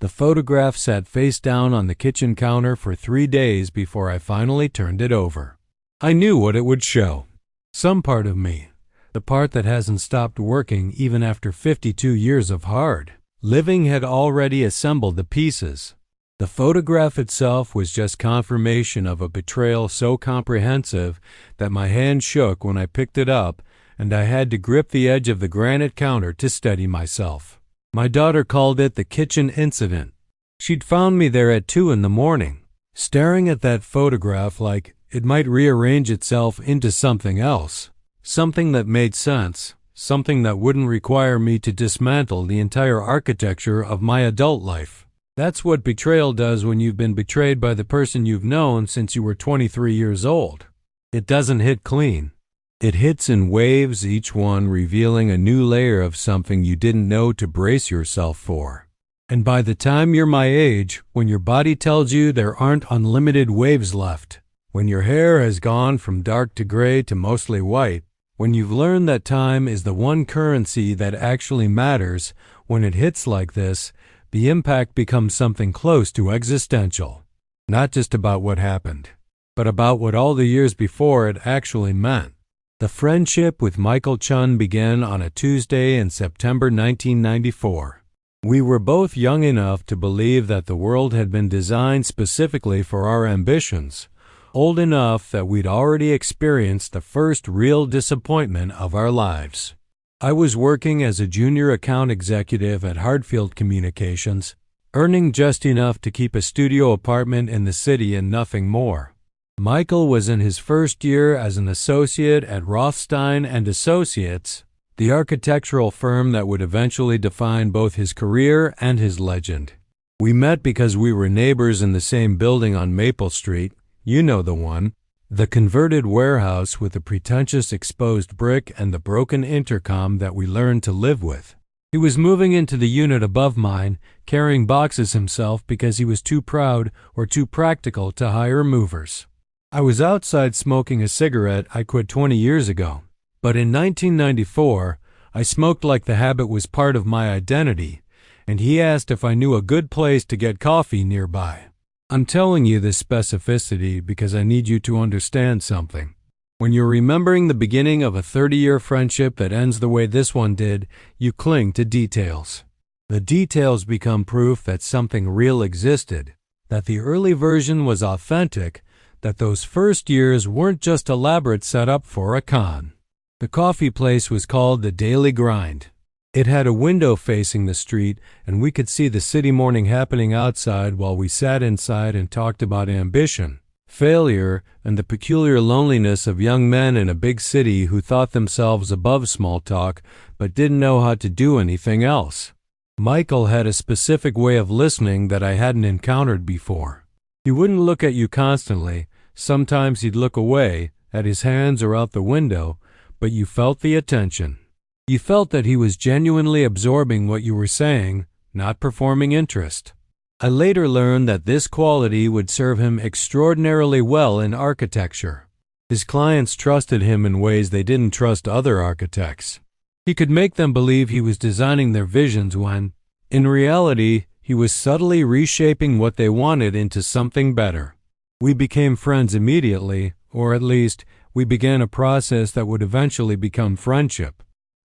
The photograph sat face down on the kitchen counter for 3 days before I finally turned it over. I knew what it would show. Some part of me, the part that hasn't stopped working even after 52 years of hard living, had already assembled the pieces. The photograph itself was just confirmation of a betrayal so comprehensive that my hand shook when I picked it up, and I had to grip the edge of the granite counter to steady myself. My daughter called it the kitchen incident. She'd found me there at 2 in the morning, staring at that photograph like it might rearrange itself into something else, something that made sense, something that wouldn't require me to dismantle the entire architecture of my adult life. That's what betrayal does when you've been betrayed by the person you've known since you were 23 years old. It doesn't hit clean. It hits in waves, each one revealing a new layer of something you didn't know to brace yourself for. And by the time you're my age, when your body tells you there aren't unlimited waves left, when your hair has gone from dark to gray to mostly white, when you've learned that time is the one currency that actually matters, when it hits like this, the impact becomes something close to existential. Not just about what happened, but about what all the years before it actually meant. The friendship with Michael Chen began on a Tuesday in September 1994. We were both young enough to believe that the world had been designed specifically for our ambitions, old enough that we'd already experienced the first real disappointment of our lives. I was working as a junior account executive at Hartfield Communications, earning just enough to keep a studio apartment in the city and nothing more. Michael was in his first year as an associate at Rothstein and Associates, the architectural firm that would eventually define both his career and his legend. We met because we were neighbors in the same building on Maple Street, you know the one, the converted warehouse with the pretentious exposed brick and the broken intercom that we learned to live with. He was moving into the unit above mine, carrying boxes himself because he was too proud or too practical to hire movers. I was outside smoking a cigarette I quit 20 years ago, but in 1994, I smoked like the habit was part of my identity, and he asked if I knew a good place to get coffee nearby. I'm telling you this specificity because I need you to understand something. When you're remembering the beginning of a 30-year friendship that ends the way this one did, you cling to details. The details become proof that something real existed, that the early version was authentic, that those first years weren't just elaborate setup for a con. The coffee place was called The Daily Grind. It had a window facing the street, and we could see the city morning happening outside while we sat inside and talked about ambition, failure, and the peculiar loneliness of young men in a big city who thought themselves above small talk but didn't know how to do anything else. Michael had a specific way of listening that I hadn't encountered before. He wouldn't look at you constantly. Sometimes he'd look away, at his hands or out the window, but you felt the attention. You felt that he was genuinely absorbing what you were saying, not performing interest. I later learned that this quality would serve him extraordinarily well in architecture. His clients trusted him in ways they didn't trust other architects. He could make them believe he was designing their visions when, in reality, he was subtly reshaping what they wanted into something better. We became friends immediately, or at least, we began a process that would eventually become friendship.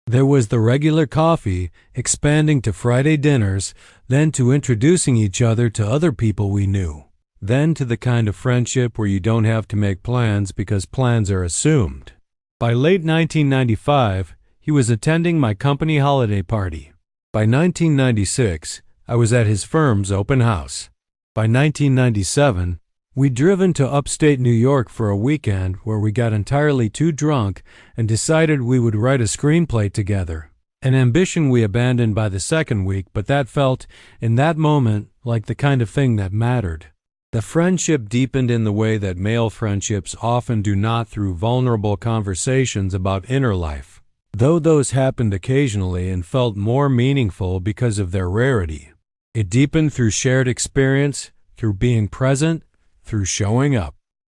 There was the regular coffee, expanding to Friday dinners, then to introducing each other to other people we knew, then to the kind of friendship where you don't have to make plans because plans are assumed. By late 1995, he was attending my company holiday party. By 1996, I was at his firm's open house. By 1997, we'd driven to upstate New York for a weekend where we got entirely too drunk and decided we would write a screenplay together, an ambition we abandoned by the second week, but that felt, in that moment, like the kind of thing that mattered. The friendship deepened in the way that male friendships often do not, through vulnerable conversations about inner life, though those happened occasionally and felt more meaningful because of their rarity. It deepened through shared experience, through being present, through showing up.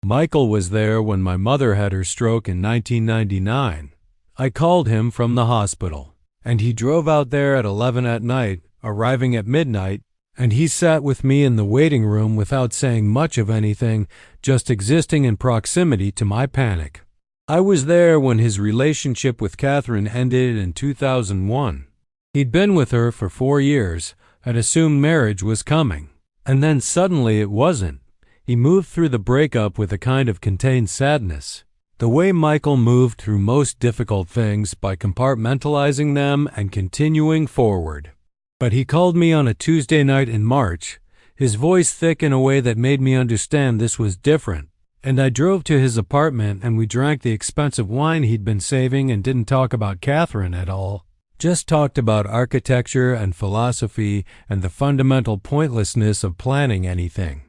Michael was there when my mother had her stroke in 1999. I called him from the hospital, and he drove out there at 11 at night, arriving at midnight, and he sat with me in the waiting room without saying much of anything, just existing in proximity to my panic. I was there when his relationship with Catherine ended in 2001. He'd been with her for 4 years, had assumed marriage was coming, and then suddenly it wasn't. He moved through the breakup with a kind of contained sadness, the way Michael moved through most difficult things by compartmentalizing them and continuing forward. But he called me on a Tuesday night in March, his voice thick in a way that made me understand this was different, and I drove to his apartment and we drank the expensive wine he'd been saving and didn't talk about Catherine at all. Just talked about architecture and philosophy and the fundamental pointlessness of planning anything.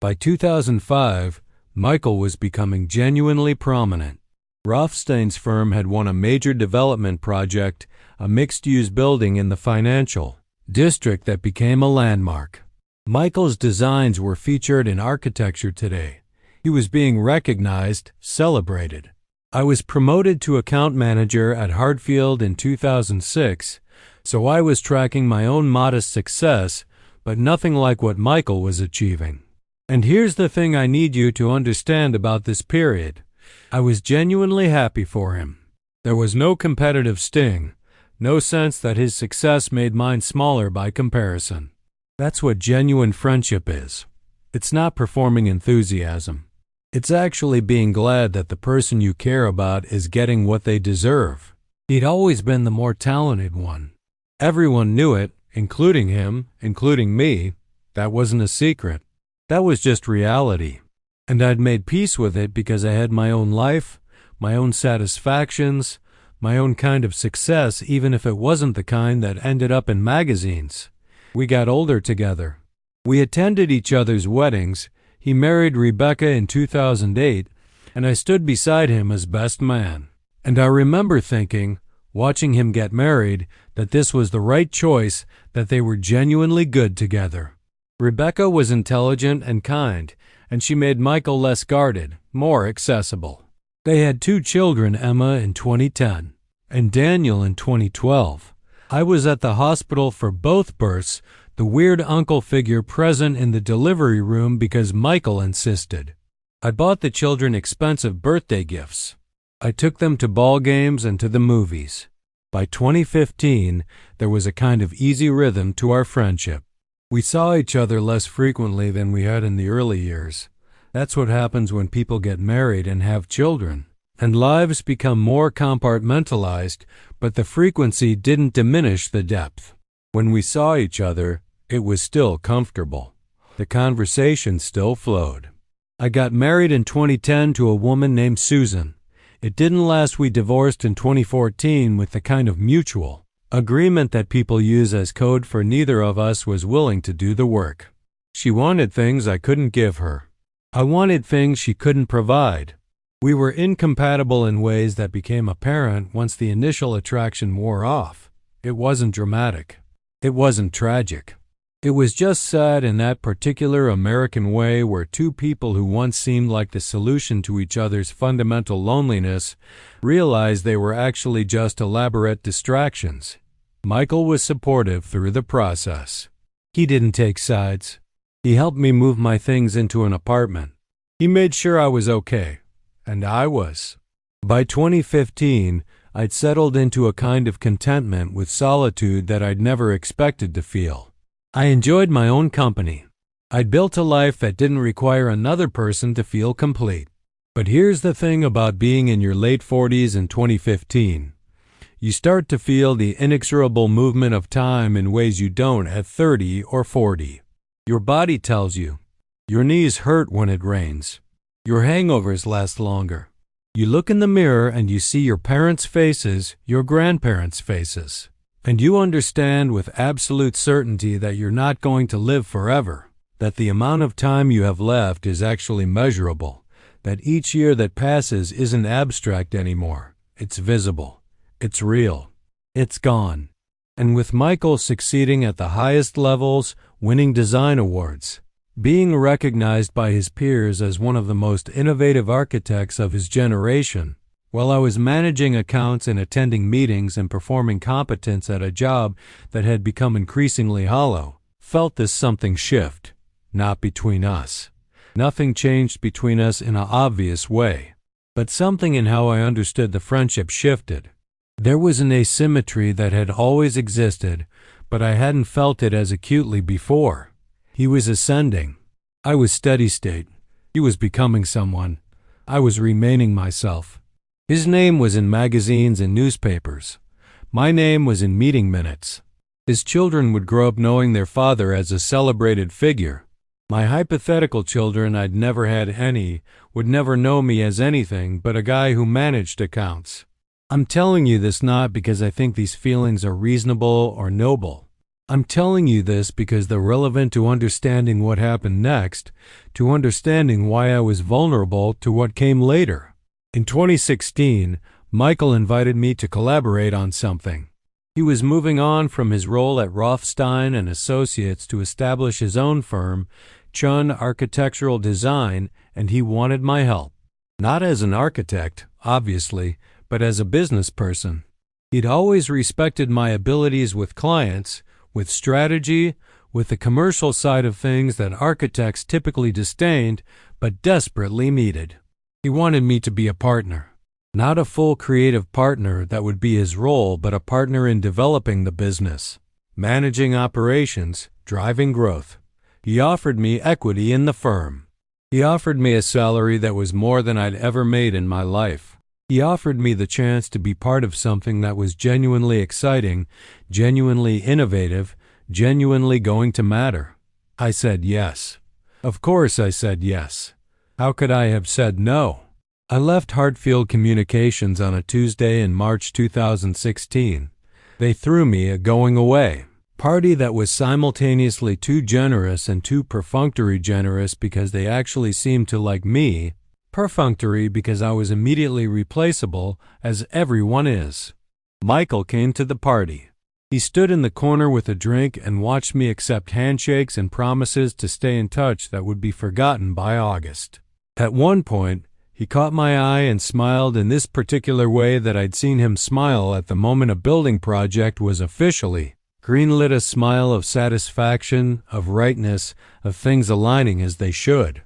By 2005, Michael was becoming genuinely prominent. Rothstein's firm had won a major development project, a mixed-use building in the financial district that became a landmark. Michael's designs were featured in Architecture Today. He was being recognized, celebrated. I was promoted to account manager at Hartfield in 2006, so I was tracking my own modest success, but nothing like what Michael was achieving. And here's the thing I need you to understand about this period. I was genuinely happy for him. There was no competitive sting, no sense that his success made mine smaller by comparison. That's what genuine friendship is. It's not performing enthusiasm. It's actually being glad that the person you care about is getting what they deserve. He'd always been the more talented one. Everyone knew it, including him, including me. That wasn't a secret. That was just reality. And I'd made peace with it because I had my own life, my own satisfactions, my own kind of success, even if it wasn't the kind that ended up in magazines. We got older together. We attended each other's weddings. He married Rebecca in 2008, and I stood beside him as best man. And I remember thinking, watching him get married, that this was the right choice, that they were genuinely good together. Rebecca was intelligent and kind, and she made Michael less guarded, more accessible. They had 2 children, Emma in 2010 and Daniel in 2012. I was at the hospital for both births, the weird uncle figure present in the delivery room because Michael insisted. I bought the children expensive birthday gifts. I took them to ball games and to the movies. By 2015, there was a kind of easy rhythm to our friendship. We saw each other less frequently than we had in the early years. That's what happens when people get married and have children. And lives become more compartmentalized, but the frequency didn't diminish the depth. When we saw each other, it was still comfortable. The conversation still flowed. I got married in 2010 to a woman named Susan. It didn't last. We divorced in 2014 with the kind of mutual agreement that people use as code for neither of us was willing to do the work. She wanted things I couldn't give her. I wanted things she couldn't provide. We were incompatible in ways that became apparent once the initial attraction wore off. It wasn't dramatic. It wasn't tragic. It was just sad in that particular American way where 2 people who once seemed like the solution to each other's fundamental loneliness realized they were actually just elaborate distractions. Michael was supportive through the process. He didn't take sides. He helped me move my things into an apartment. He made sure I was okay. And I was. By 2015, I'd settled into a kind of contentment with solitude that I'd never expected to feel. I enjoyed my own company. I'd built a life that didn't require another person to feel complete. But here's the thing about being in your late 40s in 2015. You start to feel the inexorable movement of time in ways you don't at 30 or 40. Your body tells you. Your knees hurt when it rains. Your hangovers last longer. You look in the mirror and you see your parents' faces, your grandparents' faces. And you understand with absolute certainty that you're not going to live forever, that the amount of time you have left is actually measurable, that each year that passes isn't abstract anymore. It's visible. It's real. It's gone. And with Michael succeeding at the highest levels, winning design awards, being recognized by his peers as one of the most innovative architects of his generation, while I was managing accounts and attending meetings and performing competence at a job that had become increasingly hollow, felt this something shift, not between us. Nothing changed between us in an obvious way, but something in how I understood the friendship shifted. There was an asymmetry that had always existed, but I hadn't felt it as acutely before. He was ascending. I was steady state. He was becoming someone. I was remaining myself. His name was in magazines and newspapers. My name was in meeting minutes. His children would grow up knowing their father as a celebrated figure. My hypothetical children, I'd never had any, would never know me as anything but a guy who managed accounts. I'm telling you this not because I think these feelings are reasonable or noble. I'm telling you this because they're relevant to understanding what happened next, to understanding why I was vulnerable to what came later. In 2016, Michael invited me to collaborate on something. He was moving on from his role at Rothstein and Associates to establish his own firm, Chen Architectural Design, and he wanted my help. Not as an architect, obviously, but as a business person. He'd always respected my abilities with clients, with strategy, with the commercial side of things that architects typically disdained but desperately needed. He wanted me to be a partner. Not a full creative partner that would be his role, but a partner in developing the business, managing operations, driving growth. He offered me equity in the firm. He offered me a salary that was more than I'd ever made in my life. He offered me the chance to be part of something that was genuinely exciting, genuinely innovative, genuinely going to matter. I said yes. Of course I said yes. How could I have said no? I left Hartfield Communications on a Tuesday in March 2016. They threw me a going away party that was simultaneously too generous and too perfunctory generous because they actually seemed to like me, perfunctory because I was immediately replaceable, as everyone is. Michael came to the party. He stood in the corner with a drink and watched me accept handshakes and promises to stay in touch that would be forgotten by August. At one point, he caught my eye and smiled in this particular way that I'd seen him smile at the moment a building project was officially greenlit, a smile of satisfaction, of rightness, of things aligning as they should.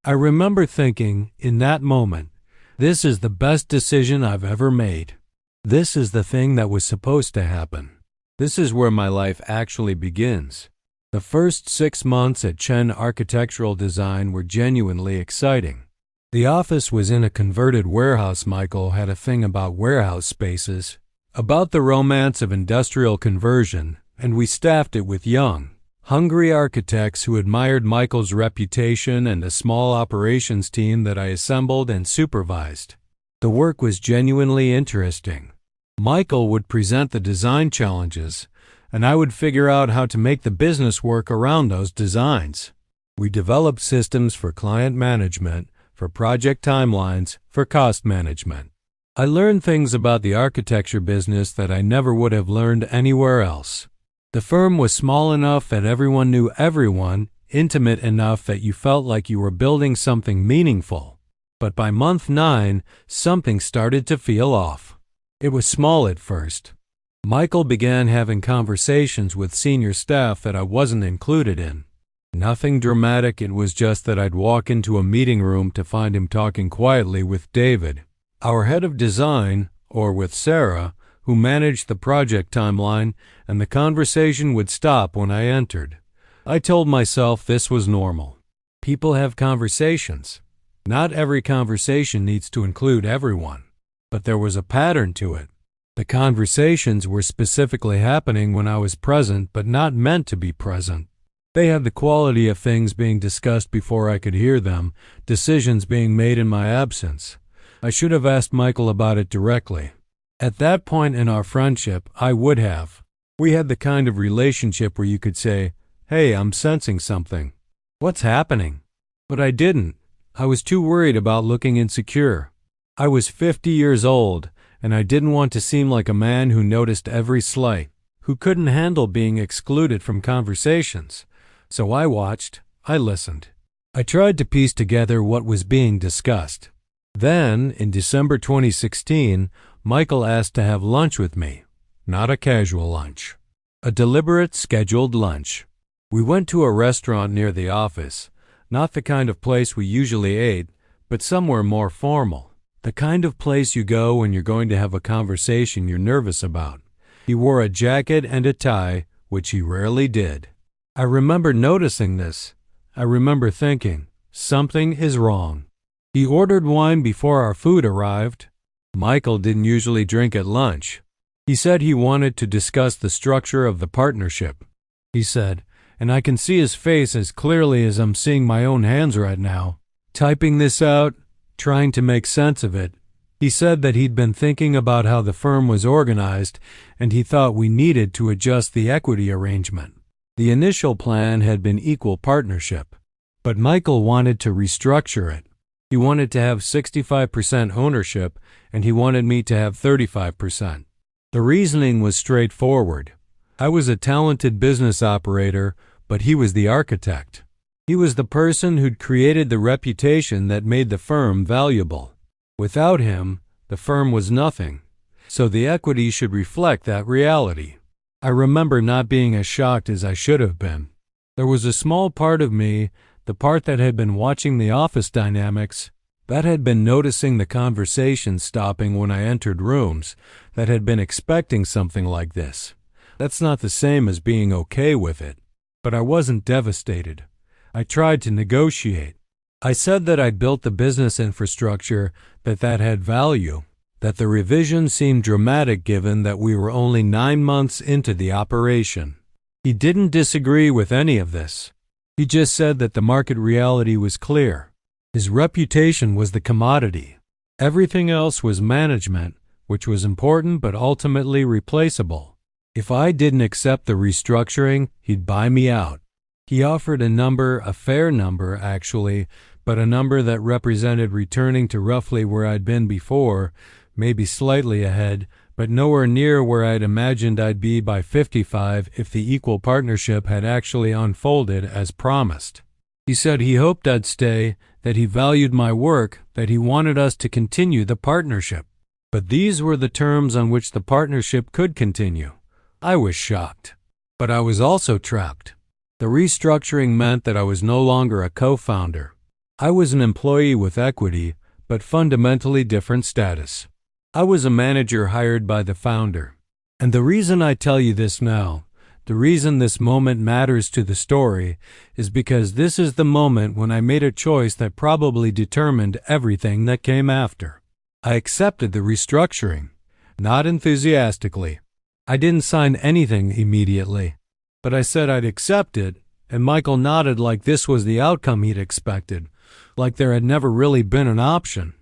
I remember thinking, in that moment, this is the best decision I've ever made. This is the thing that was supposed to happen. This is where my life actually begins. The first 6 months at Chen Architectural Design were genuinely exciting. The office was in a converted warehouse. Michael had a thing about warehouse spaces, about the romance of industrial conversion, and we staffed it with young, hungry architects who admired Michael's reputation and a small operations team that I assembled and supervised. The work was genuinely interesting. Michael would present the design challenges, and I would figure out how to make the business work around those designs. We developed systems for client management, for project timelines, for cost management. I learned things about the architecture business that I never would have learned anywhere else. The firm was small enough that everyone knew everyone, intimate enough that you felt like you were building something meaningful. But by month 9, something started to feel off. It was small at first. Michael began having conversations with senior staff that I wasn't included in. Nothing dramatic, it was just that I'd walk into a meeting room to find him talking quietly with David, our head of design, or with Sarah, who managed the project timeline, and the conversation would stop when I entered. I told myself this was normal. People have conversations. Not every conversation needs to include everyone, but there was a pattern to it. The conversations were specifically happening when I was present, but not meant to be present. They had the quality of things being discussed before I could hear them, decisions being made in my absence. I should have asked Michael about it directly. At that point in our friendship, I would have. We had the kind of relationship where you could say, "Hey, I'm sensing something. What's happening?" But I didn't. I was too worried about looking insecure. I was 50 years old, and I didn't want to seem like a man who noticed every slight, who couldn't handle being excluded from conversations. So I watched, I listened. I tried to piece together what was being discussed. Then, in December 2016, Michael asked to have lunch with me. Not a casual lunch. A deliberate, scheduled lunch. We went to a restaurant near the office, not the kind of place we usually ate, but somewhere more formal. The kind of place you go when you're going to have a conversation you're nervous about. He wore a jacket and a tie, which he rarely did. I remember noticing this. I remember thinking, something is wrong. He ordered wine before our food arrived. Michael didn't usually drink at lunch. He said he wanted to discuss the structure of the partnership. He said, and I can see his face as clearly as I'm seeing my own hands right now, typing this out, trying to make sense of it. He said that he'd been thinking about how the firm was organized, and he thought we needed to adjust the equity arrangement. The initial plan had been equal partnership, but Michael wanted to restructure it. He wanted to have 65% ownership, and he wanted me to have 35%. The reasoning was straightforward. I was a talented business operator, but he was the architect. He was the person who'd created the reputation that made the firm valuable. Without him, the firm was nothing, so the equity should reflect that reality. I remember not being as shocked as I should have been. There was a small part of me, the part that had been watching the office dynamics, that had been noticing the conversation stopping when I entered rooms, that had been expecting something like this. That's not the same as being okay with it. But I wasn't devastated. I tried to negotiate. I said that I'd built the business infrastructure, that had value, that the revision seemed dramatic given that we were only 9 months into the operation. He didn't disagree with any of this. He just said that the market reality was clear. His reputation was the commodity. Everything else was management, which was important but ultimately replaceable. If I didn't accept the restructuring, he'd buy me out. He offered a number, a fair number actually, but a number that represented returning to roughly where I'd been before, maybe slightly ahead, but nowhere near where I'd imagined I'd be by 55 if the equal partnership had actually unfolded as promised. He said he hoped I'd stay, that he valued my work, that he wanted us to continue the partnership. But these were the terms on which the partnership could continue. I was shocked. But I was also trapped. The restructuring meant that I was no longer a co-founder. I was an employee with equity, but fundamentally different status. I was a manager hired by the founder. And the reason I tell you this now, the reason this moment matters to the story, is because this is the moment when I made a choice that probably determined everything that came after. I accepted the restructuring, not enthusiastically. I didn't sign anything immediately, but I said I'd accept it, and Michael nodded like this was the outcome he'd expected, like there had never really been an option.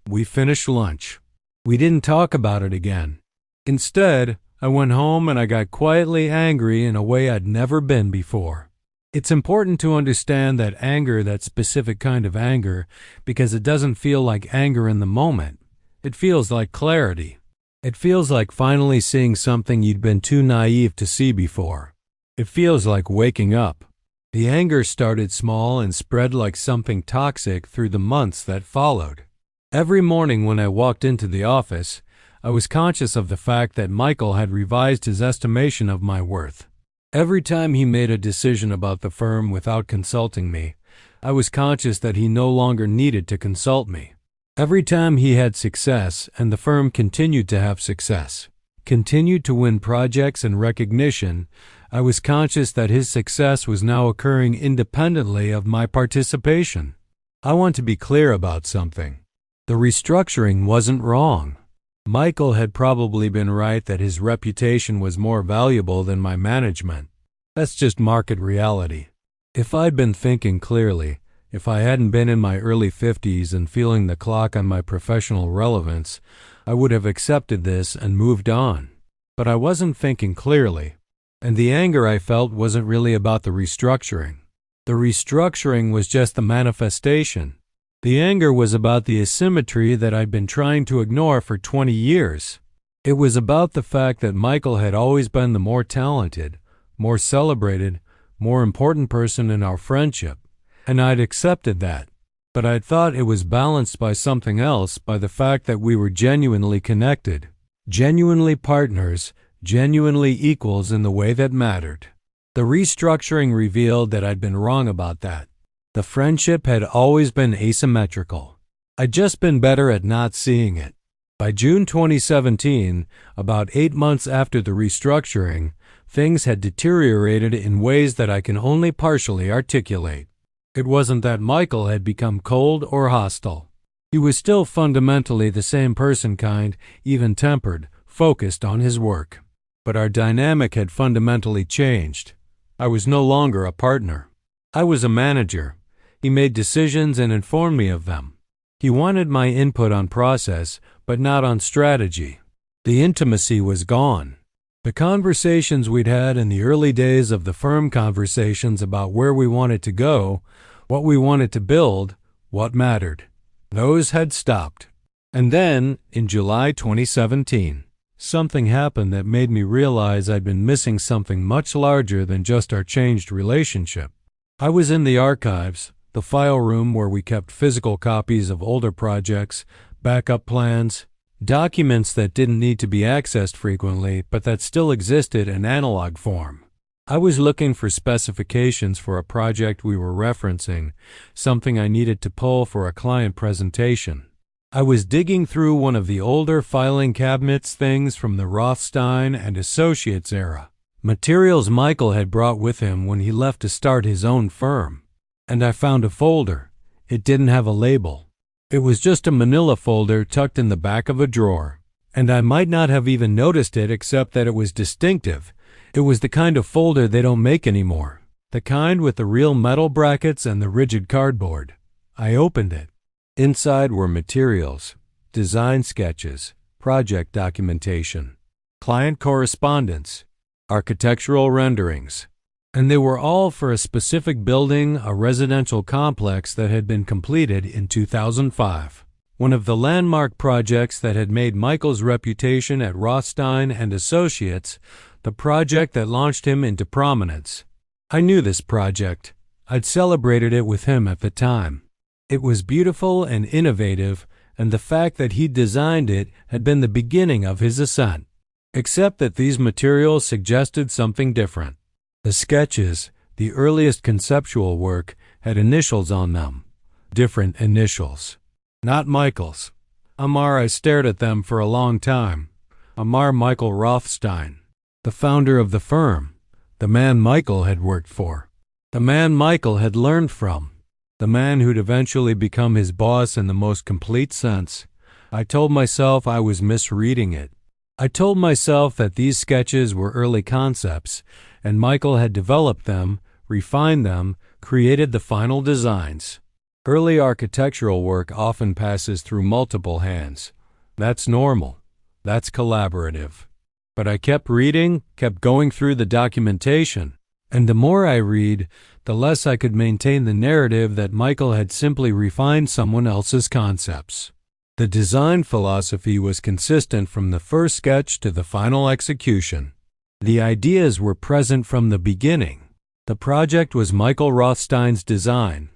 We finished lunch. We didn't talk about it again. Instead, I went home and I got quietly angry in a way I'd never been before. It's important to understand that anger, that specific kind of anger, because it doesn't feel like anger in the moment. It feels like clarity. It feels like finally seeing something you'd been too naive to see before. It feels like waking up. The anger started small and spread like something toxic through the months that followed. Every morning when I walked into the office, I was conscious of the fact that Michael had revised his estimation of my worth. Every time he made a decision about the firm without consulting me, I was conscious that he no longer needed to consult me. Every time he had success and the firm continued to have success, continued to win projects and recognition, I was conscious that his success was now occurring independently of my participation. I want to be clear about something. The restructuring wasn't wrong. Michael had probably been right that his reputation was more valuable than my management. That's just market reality. If I'd been thinking clearly, if I hadn't been in my early 50s and feeling the clock on my professional relevance, I would have accepted this and moved on. But I wasn't thinking clearly, and the anger I felt wasn't really about the restructuring. The restructuring was just the manifestation. The anger was about the asymmetry that I'd been trying to ignore for 20 years. It was about the fact that Michael had always been the more talented, more celebrated, more important person in our friendship, and I'd accepted that. But I'd thought it was balanced by something else, by the fact that we were genuinely connected, genuinely partners, genuinely equals in the way that mattered. The restructuring revealed that I'd been wrong about that. The friendship had always been asymmetrical. I'd just been better at not seeing it. By June 2017, about 8 months after the restructuring, things had deteriorated in ways that I can only partially articulate. It wasn't that Michael had become cold or hostile. He was still fundamentally the same person, kind, even-tempered, focused on his work. But our dynamic had fundamentally changed. I was no longer a partner. I was a manager. He made decisions and informed me of them. He wanted my input on process, but not on strategy. The intimacy was gone. The conversations we'd had in the early days of the firm, conversations about where we wanted to go, what we wanted to build, what mattered, those had stopped. And then, in July 2017, something happened that made me realize I'd been missing something much larger than just our changed relationship. I was in the archives, the file room where we kept physical copies of older projects, backup plans, documents that didn't need to be accessed frequently but that still existed in analog form. I was looking for specifications for a project we were referencing, something I needed to pull for a client presentation. I was digging through one of the older filing cabinets, things from the Rothstein and Associates era, materials Michael had brought with him when he left to start his own firm. And I found a folder. It didn't have a label. It was just a manila folder tucked in the back of a drawer, and I might not have even noticed it except that it was distinctive. It was the kind of folder they don't make anymore, the kind with the real metal brackets and the rigid cardboard. I opened it. Inside were materials, design sketches, project documentation, client correspondence, architectural renderings, and they were all for a specific building, a residential complex that had been completed in 2005. One of the landmark projects that had made Michael's reputation at Rothstein and Associates, the project that launched him into prominence. I knew this project. I'd celebrated it with him at the time. It was beautiful and innovative, and the fact that he'd designed it had been the beginning of his ascent. Except that these materials suggested something different. The sketches, the earliest conceptual work, had initials on them. Different initials. Not Michael's. I stared at them for a long time. Michael Rothstein, the founder of the firm, the man Michael had worked for, the man Michael had learned from, the man who'd eventually become his boss in the most complete sense. I told myself I was misreading it. I told myself that these sketches were early concepts, and Michael had developed them, refined them, created the final designs. Early architectural work often passes through multiple hands. That's normal. That's collaborative. But I kept reading, kept going through the documentation, and the more I read, the less I could maintain the narrative that Michael had simply refined someone else's concepts. The design philosophy was consistent from the first sketch to the final execution. The ideas were present from the beginning. The project was Michael Rothstein's design.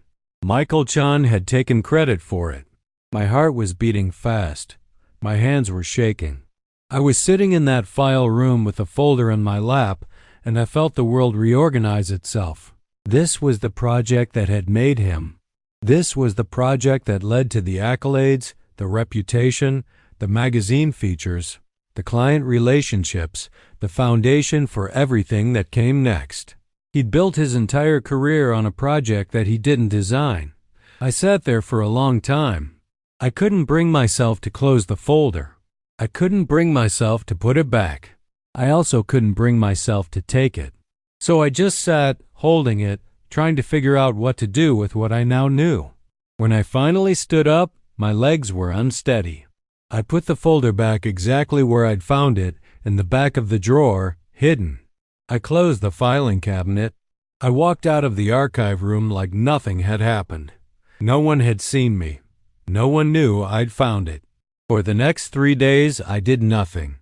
Michael Chen had taken credit for it. My heart was beating fast. My hands were shaking. I was sitting in that file room with a folder in my lap, and I felt the world reorganize itself. This was the project that had made him. This was the project that led to the accolades, the reputation, the magazine features, the client relationships, the foundation for everything that came next. He'd built his entire career on a project that he didn't design. I sat there for a long time. I couldn't bring myself to close the folder. I couldn't bring myself to put it back. I also couldn't bring myself to take it. So I just sat, holding it, trying to figure out what to do with what I now knew. When I finally stood up, my legs were unsteady. I put the folder back exactly where I'd found it, in the back of the drawer, hidden. I closed the filing cabinet. I walked out of the archive room like nothing had happened. No one had seen me. No one knew I'd found it. For the next 3 days, I did nothing.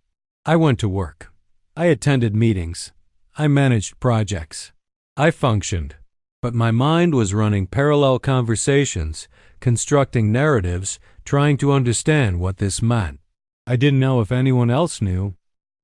I went to work. I attended meetings. I managed projects. I functioned. But my mind was running parallel conversations, constructing narratives, trying to understand what this meant. I didn't know if anyone else knew.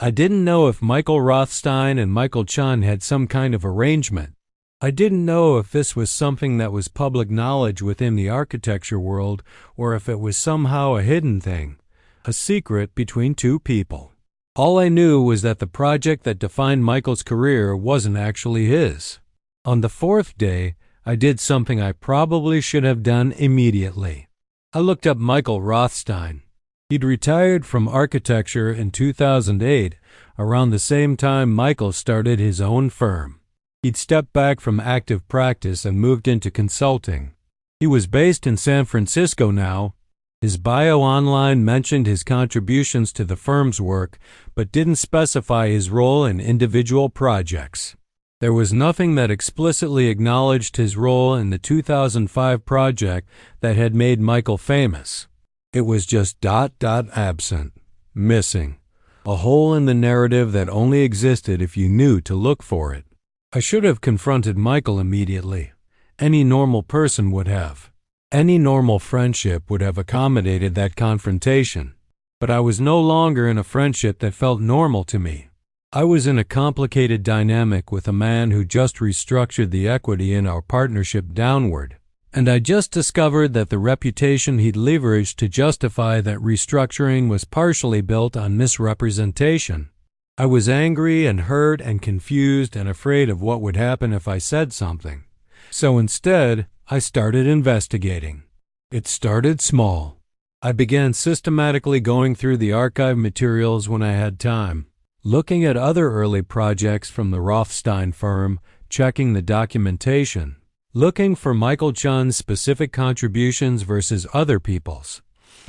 I didn't know if Michael Rothstein and Michael Chen had some kind of arrangement. I didn't know if this was something that was public knowledge within the architecture world or if it was somehow a hidden thing, a secret between two people. All I knew was that the project that defined Michael's career wasn't actually his. On the fourth day, I did something I probably should have done immediately. I looked up Michael Rothstein. He'd retired from architecture in 2008, around the same time Michael started his own firm. He'd stepped back from active practice and moved into consulting. He was based in San Francisco now. His bio online mentioned his contributions to the firm's work, but didn't specify his role in individual projects. There was nothing that explicitly acknowledged his role in the 2005 project that had made Michael famous. It was just absent, missing, a hole in the narrative that only existed if you knew to look for it. I should have confronted Michael immediately. Any normal person would have. Any normal friendship would have accommodated that confrontation. But I was no longer in a friendship that felt normal to me. I was in a complicated dynamic with a man who just restructured the equity in our partnership downward. And I just discovered that the reputation he'd leveraged to justify that restructuring was partially built on misrepresentation. I was angry and hurt and confused and afraid of what would happen if I said something. So instead, I started investigating. It started small. I began systematically going through the archive materials when I had time, looking at other early projects from the Rothstein firm, checking the documentation, looking for Michael Chen's specific contributions versus other people's.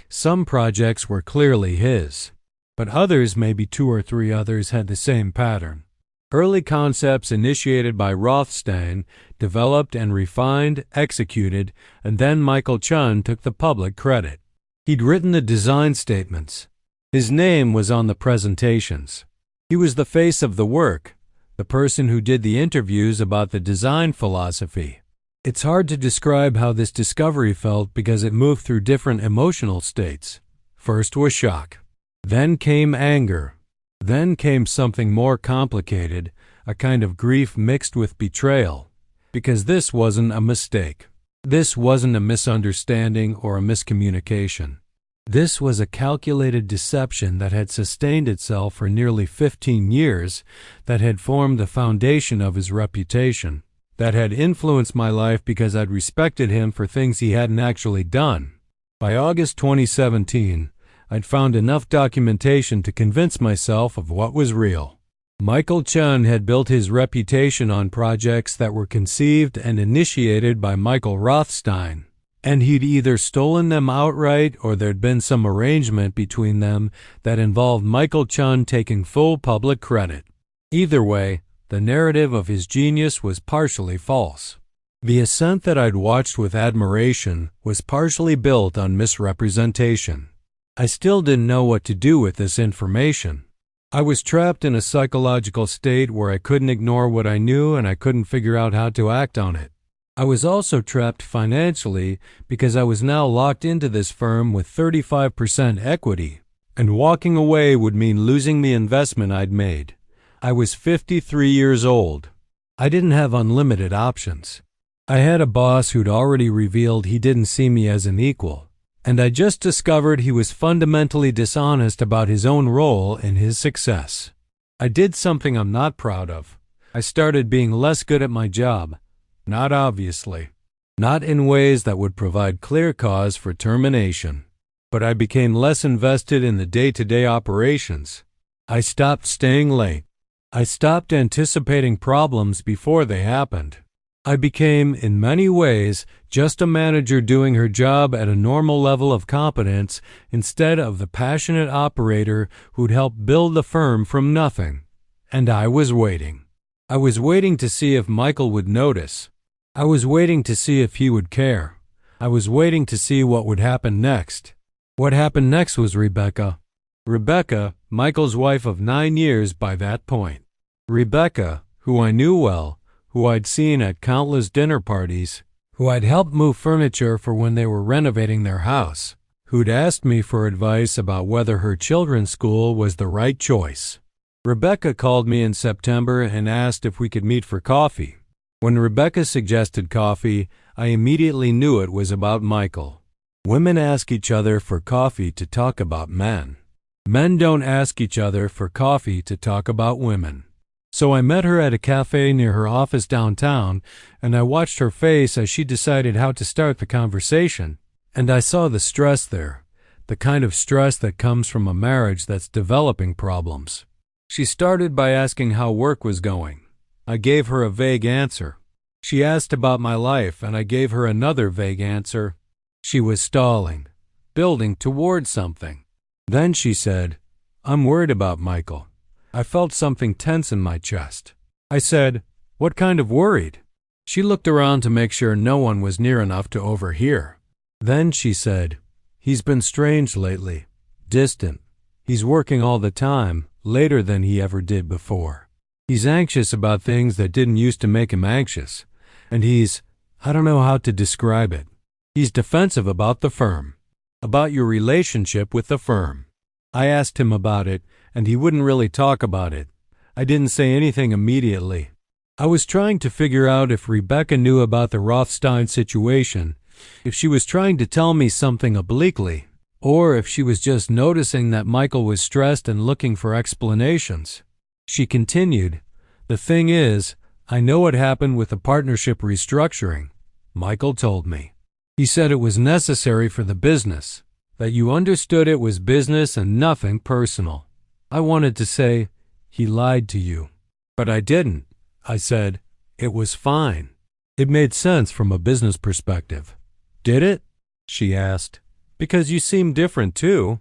Some projects were clearly his, but others, maybe two or three others, had the same pattern. Early concepts initiated by Rothstein, developed and refined, executed, and then Michael Chen took the public credit. He'd written the design statements. His name was on the presentations. He was the face of the work, the person who did the interviews about the design philosophy. It's hard to describe how this discovery felt because it moved through different emotional states. First was shock. Then came anger. Then came something more complicated, a kind of grief mixed with betrayal. Because this wasn't a mistake. This wasn't a misunderstanding or a miscommunication. This was a calculated deception that had sustained itself for nearly 15 years, that had formed the foundation of his reputation, that had influenced my life because I'd respected him for things he hadn't actually done. By August 2017, I'd found enough documentation to convince myself of what was real. Michael Chen had built his reputation on projects that were conceived and initiated by Michael Rothstein, and he'd either stolen them outright or there'd been some arrangement between them that involved Michael Chen taking full public credit. Either way, the narrative of his genius was partially false. The ascent that I'd watched with admiration was partially built on misrepresentation. I still didn't know what to do with this information. I was trapped in a psychological state where I couldn't ignore what I knew and I couldn't figure out how to act on it. I was also trapped financially because I was now locked into this firm with 35% equity, and walking away would mean losing the investment I'd made. I was 53 years old. I didn't have unlimited options. I had a boss who'd already revealed he didn't see me as an equal. And I just discovered he was fundamentally dishonest about his own role in his success. I did something I'm not proud of. I started being less good at my job. Not obviously. Not in ways that would provide clear cause for termination. But I became less invested in the day-to-day operations. I stopped staying late. I stopped anticipating problems before they happened. I became, in many ways, just a manager doing her job at a normal level of competence instead of the passionate operator who'd helped build the firm from nothing. And I was waiting. I was waiting to see if Michael would notice. I was waiting to see if he would care. I was waiting to see what would happen next. What happened next was Rebecca. Rebecca, Michael's wife of 9 years by that point. Rebecca, who I knew well, who I'd seen at countless dinner parties, who I'd helped move furniture for when they were renovating their house, who'd asked me for advice about whether her children's school was the right choice. Rebecca called me in September and asked if we could meet for coffee. When Rebecca suggested coffee, I immediately knew it was about Michael. Women ask each other for coffee to talk about men. Men don't ask each other for coffee to talk about women. So I met her at a cafe near her office downtown, and I watched her face as she decided how to start the conversation. And I saw the stress there, the kind of stress that comes from a marriage that's developing problems. She started by asking how work was going. I gave her a vague answer. She asked about my life, and I gave her another vague answer. She was stalling, building towards something. Then she said, "I'm worried about Michael." I felt something tense in my chest. I said, "What kind of worried?" She looked around to make sure no one was near enough to overhear. Then she said, "He's been strange lately, distant. He's working all the time, later than he ever did before. He's anxious about things that didn't used to make him anxious. And I don't know how to describe it. He's defensive about the firm, about your relationship with the firm." I asked him about it, and he wouldn't really talk about it. I didn't say anything immediately. I was trying to figure out if Rebecca knew about the Rothstein situation, if she was trying to tell me something obliquely, or if she was just noticing that Michael was stressed and looking for explanations. She continued, "The thing is, I know what happened with the partnership restructuring. Michael told me. He said it was necessary for the business, that you understood it was business and nothing personal. I wanted to say, he lied to you. But I didn't. I said, it was fine. It made sense from a business perspective." "Did it?" she asked. "Because you seem different too."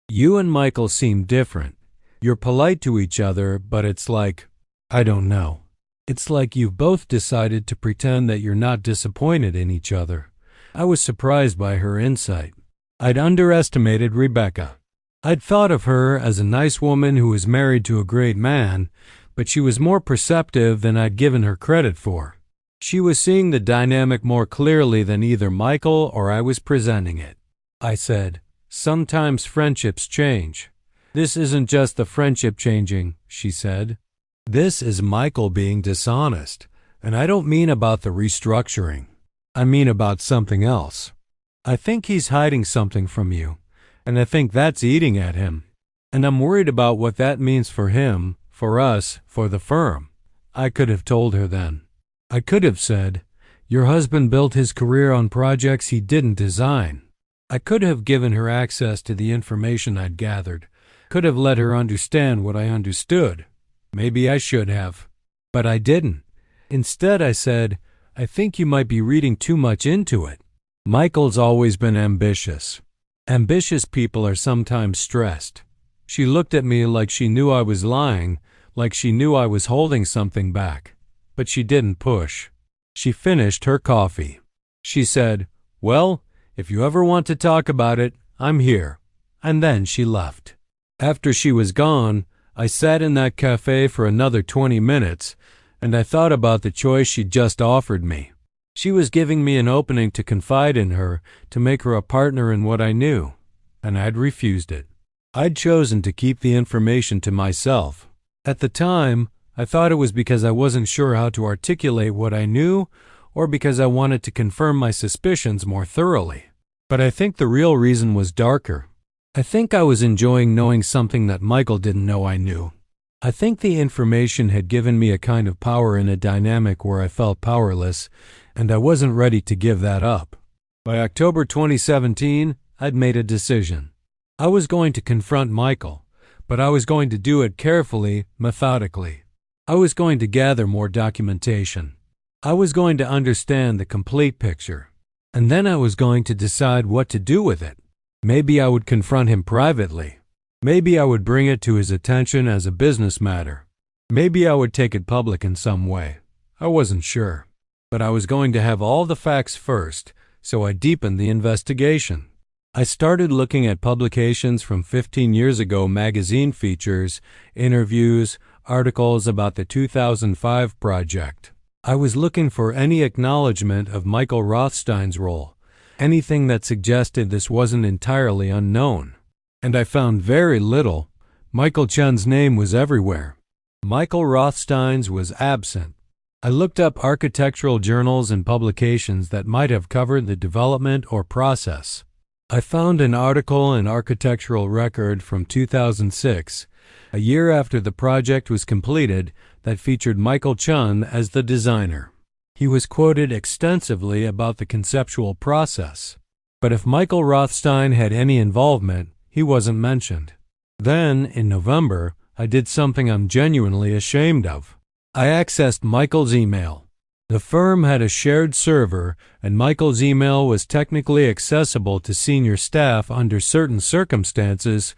"You and Michael seem different. You're polite to each other, but it's like, I don't know. It's like you've both decided to pretend that you're not disappointed in each other." I was surprised by her insight. I'd underestimated Rebecca. I'd thought of her as a nice woman who was married to a great man, but she was more perceptive than I'd given her credit for. She was seeing the dynamic more clearly than either Michael or I was presenting it. I said, "Sometimes friendships change." "This isn't just the friendship changing," she said. "This is Michael being dishonest, and I don't mean about the restructuring. I mean about something else. I think he's hiding something from you, and I think that's eating at him. And I'm worried about what that means for him, for us, for the firm." I could have told her then. I could have said, "Your husband built his career on projects he didn't design." I could have given her access to the information I'd gathered, could have let her understand what I understood. Maybe I should have. But I didn't. Instead, I said, "I think you might be reading too much into it. Michael's always been ambitious. Ambitious people are sometimes stressed." She looked at me like she knew I was lying, like she knew I was holding something back. But she didn't push. She finished her coffee. She said, "Well, if you ever want to talk about it, I'm here." And then she left. After she was gone, I sat in that cafe for another 20 minutes, and I thought about the choice she'd just offered me. She was giving me an opening to confide in her, to make her a partner in what I knew, and I'd refused it. I'd chosen to keep the information to myself. At the time, I thought it was because I wasn't sure how to articulate what I knew, or because I wanted to confirm my suspicions more thoroughly. But I think the real reason was darker. I think I was enjoying knowing something that Michael didn't know I knew. I think the information had given me a kind of power in a dynamic where I felt powerless, and I wasn't ready to give that up. By October 2017, I'd made a decision. I was going to confront Michael, but I was going to do it carefully, methodically. I was going to gather more documentation. I was going to understand the complete picture, and then I was going to decide what to do with it. Maybe I would confront him privately. Maybe I would bring it to his attention as a business matter. Maybe I would take it public in some way. I wasn't sure. But I was going to have all the facts first, so I deepened the investigation. I started looking at publications from 15 years ago, magazine features, interviews, articles about the 2005 project. I was looking for any acknowledgement of Michael Rothstein's role, anything that suggested this wasn't entirely unknown. And I found very little, Michael Chen's name was everywhere. Michael Rothstein's was absent. I looked up architectural journals and publications that might have covered the development or process. I found an article in Architectural Record from 2006, a year after the project was completed, that featured Michael Chen as the designer. He was quoted extensively about the conceptual process. But if Michael Rothstein had any involvement, he wasn't mentioned. Then, in November, I did something I'm genuinely ashamed of. I accessed Michael's email. The firm had a shared server, and Michael's email was technically accessible to senior staff under certain circumstances.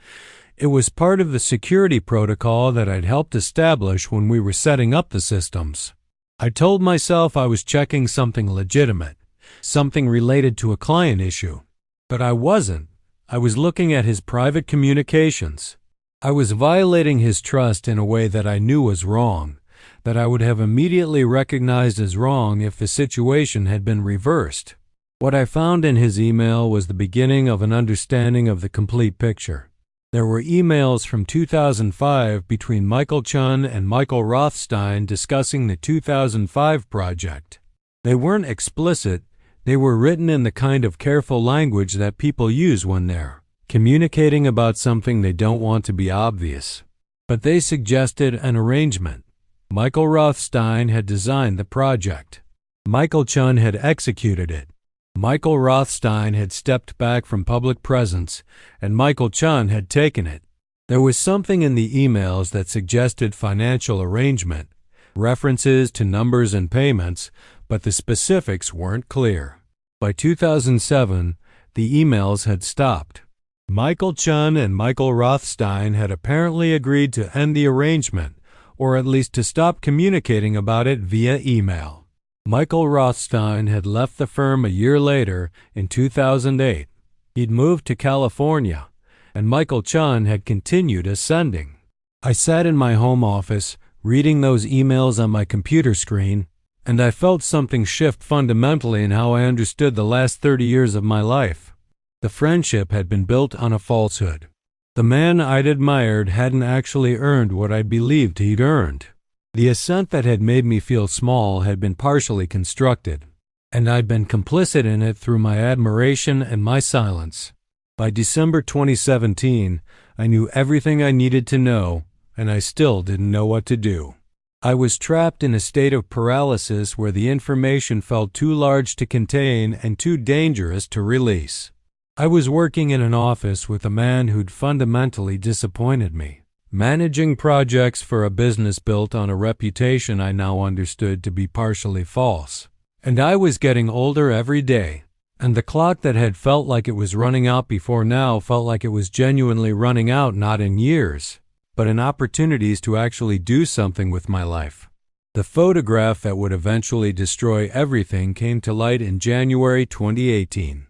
It was part of the security protocol that I'd helped establish when we were setting up the systems. I told myself I was checking something legitimate, something related to a client issue. But I wasn't. I was looking at his private communications. I was violating his trust in a way that I knew was wrong, that I would have immediately recognized as wrong if the situation had been reversed. What I found in his email was the beginning of an understanding of the complete picture. There were emails from 2005 between Michael Chen and Michael Rothstein discussing the 2005 project. They weren't explicit. They were written in the kind of careful language that people use when they're communicating about something they don't want to be obvious. But they suggested an arrangement. Michael Rothstein had designed the project. Michael Chen had executed it. Michael Rothstein had stepped back from public presence, and Michael Chen had taken it. There was something in the emails that suggested financial arrangement, references to numbers and payments, but the specifics weren't clear. By 2007, the emails had stopped. Michael Chen and Michael Rothstein had apparently agreed to end the arrangement, or at least to stop communicating about it via email. Michael Rothstein had left the firm a year later, in 2008. He'd moved to California, and Michael Chen had continued ascending. I sat in my home office, reading those emails on my computer screen, and I felt something shift fundamentally in how I understood the last 30 years of my life. The friendship had been built on a falsehood. The man I'd admired hadn't actually earned what I believed he'd earned. The ascent that had made me feel small had been partially constructed, and I'd been complicit in it through my admiration and my silence. By December 2017, I knew everything I needed to know, and I still didn't know what to do. I was trapped in a state of paralysis where the information felt too large to contain and too dangerous to release. I was working in an office with a man who'd fundamentally disappointed me, managing projects for a business built on a reputation I now understood to be partially false. And I was getting older every day, and the clock that had felt like it was running out before now felt like it was genuinely running out, not in years, but in opportunities to actually do something with my life. The photograph that would eventually destroy everything came to light in January 2018.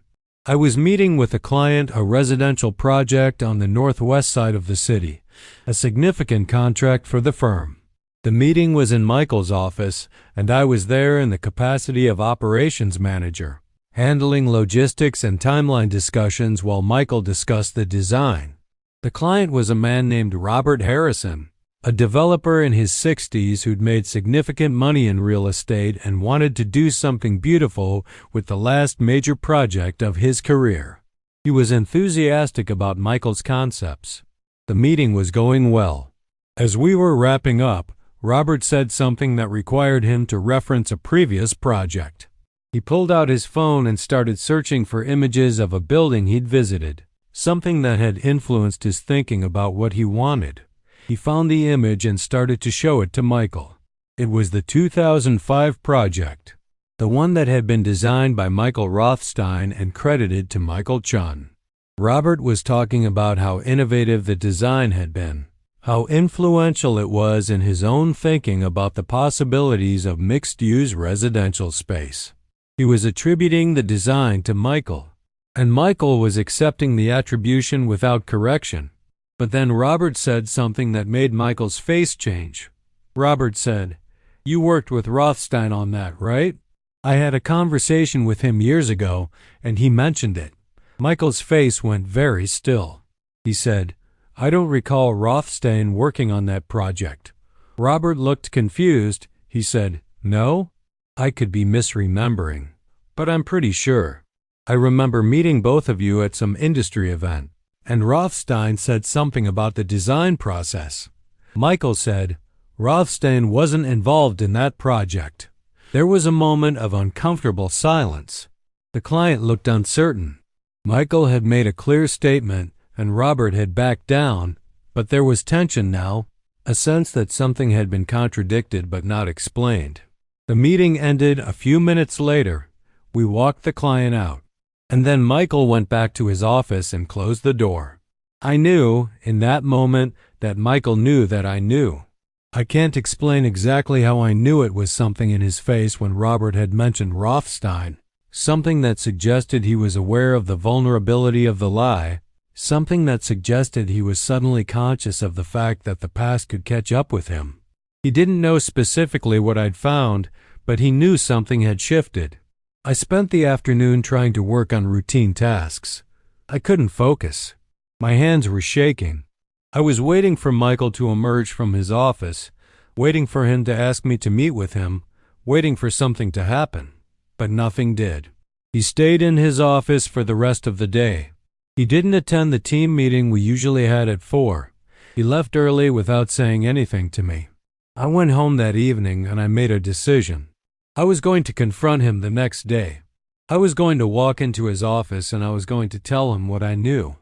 I was meeting with a client, a residential project on the northwest side of the city, a significant contract for the firm. The meeting was in Michael's office, and I was there in the capacity of operations manager, handling logistics and timeline discussions while Michael discussed the design. The client was a man named Robert Harrison, a developer in his 60s who'd made significant money in real estate and wanted to do something beautiful with the last major project of his career. He was enthusiastic about Michael's concepts. The meeting was going well. As we were wrapping up, Robert said something that required him to reference a previous project. He pulled out his phone and started searching for images of a building he'd visited, something that had influenced his thinking about what he wanted. He found the image and started to show it to Michael. It was the 2005 project, the one that had been designed by Michael Rothstein and credited to Michael Chen. Robert was talking about how innovative the design had been, how influential it was in his own thinking about the possibilities of mixed-use residential space. He was attributing the design to Michael, and Michael was accepting the attribution without correction. But then Robert said something that made Michael's face change. Robert said, "You worked with Rothstein on that, right? I had a conversation with him years ago, and he mentioned it." Michael's face went very still. He said, I don't recall Rothstein working on that project. Robert looked confused. He said, No? I could be misremembering, but I'm pretty sure. I remember meeting both of you at some industry event, and Rothstein said something about the design process. Michael said, Rothstein wasn't involved in that project. There was a moment of uncomfortable silence. The client looked uncertain. Michael had made a clear statement, and Robert had backed down, but there was tension now, a sense that something had been contradicted but not explained. The meeting ended a few minutes later. We walked the client out, and then Michael went back to his office and closed the door. I knew, in that moment, that Michael knew that I knew. I can't explain exactly how I knew it was something in his face when Robert had mentioned Rothstein, something that suggested he was aware of the vulnerability of the lie, something that suggested he was suddenly conscious of the fact that the past could catch up with him. He didn't know specifically what I'd found, but he knew something had shifted. I spent the afternoon trying to work on routine tasks. I couldn't focus. My hands were shaking. I was waiting for Michael to emerge from his office, waiting for him to ask me to meet with him, waiting for something to happen. But nothing did. He stayed in his office for the rest of the day. He didn't attend the team meeting we usually had at 4. He left early without saying anything to me. I went home that evening and I made a decision. I was going to confront him the next day. I was going to walk into his office and I was going to tell him what I knew.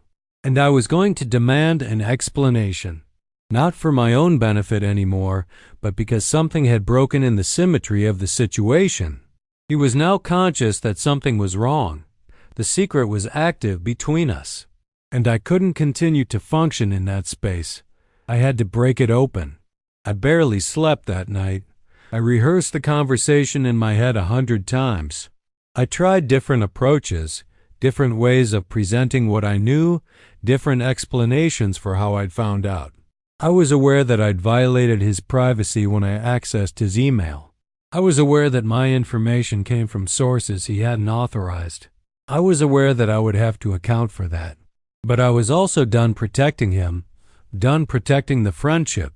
And I was going to demand an explanation, not for my own benefit anymore, but because something had broken in the symmetry of the situation. He was now conscious that something was wrong. The secret was active between us, and I couldn't continue to function in that space. I had to break it open. I barely slept that night. I rehearsed the conversation in my head 100 times. I tried different approaches, different ways of presenting what I knew, different explanations for how I'd found out. I was aware that I'd violated his privacy when I accessed his email. I was aware that my information came from sources he hadn't authorized. I was aware that I would have to account for that. But I was also done protecting him, done protecting the friendship,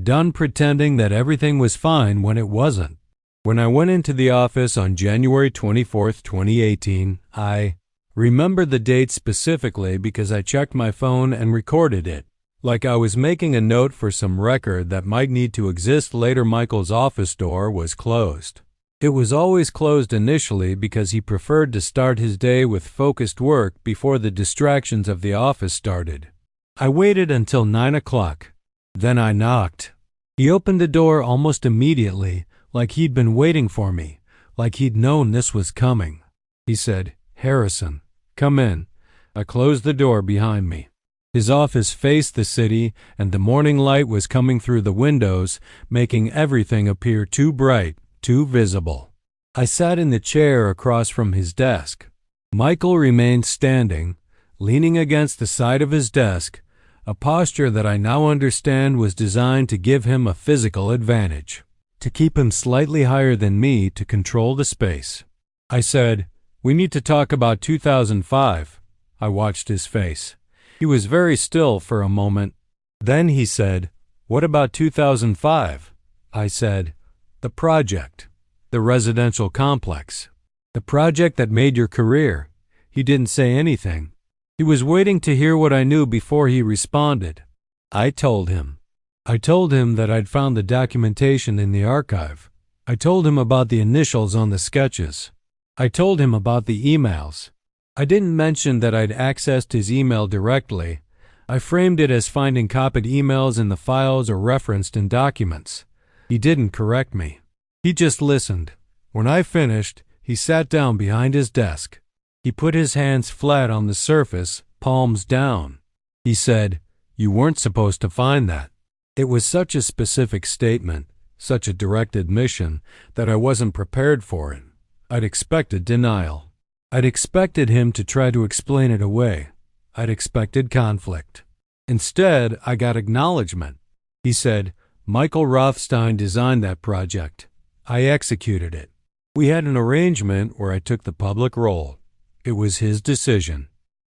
done pretending that everything was fine when it wasn't. When I went into the office on January 24th, 2018, I remember the date specifically because I checked my phone and recorded it, like I was making a note for some record that might need to exist later. Michael's office door was closed. It was always closed initially because he preferred to start his day with focused work before the distractions of the office started. I waited until 9 o'clock. Then I knocked. He opened the door almost immediately, like he'd been waiting for me, like he'd known this was coming. He said, "Harrison, come in." I closed the door behind me. His office faced the city, and the morning light was coming through the windows, making everything appear too bright, too visible. I sat in the chair across from his desk. Michael remained standing, leaning against the side of his desk, a posture that I now understand was designed to give him a physical advantage, to keep him slightly higher than me to control the space. I said, "We need to talk about 2005. I watched his face. He was very still for a moment. Then he said, "What about 2005? I said, "The project, the residential complex, the project that made your career." He didn't say anything. He was waiting to hear what I knew before he responded. I told him. I told him that I'd found the documentation in the archive. I told him about the initials on the sketches. I told him about the emails. I didn't mention that I'd accessed his email directly. I framed it as finding copied emails in the files or referenced in documents. He didn't correct me. He just listened. When I finished, he sat down behind his desk. He put his hands flat on the surface, palms down. He said, "You weren't supposed to find that." It was such a specific statement, such a direct admission, that I wasn't prepared for it. I'd expected denial. I'd expected him to try to explain it away. I'd expected conflict. Instead, I got acknowledgement. He said, "Michael Rothstein designed that project. I executed it. We had an arrangement where I took the public role. It was his decision."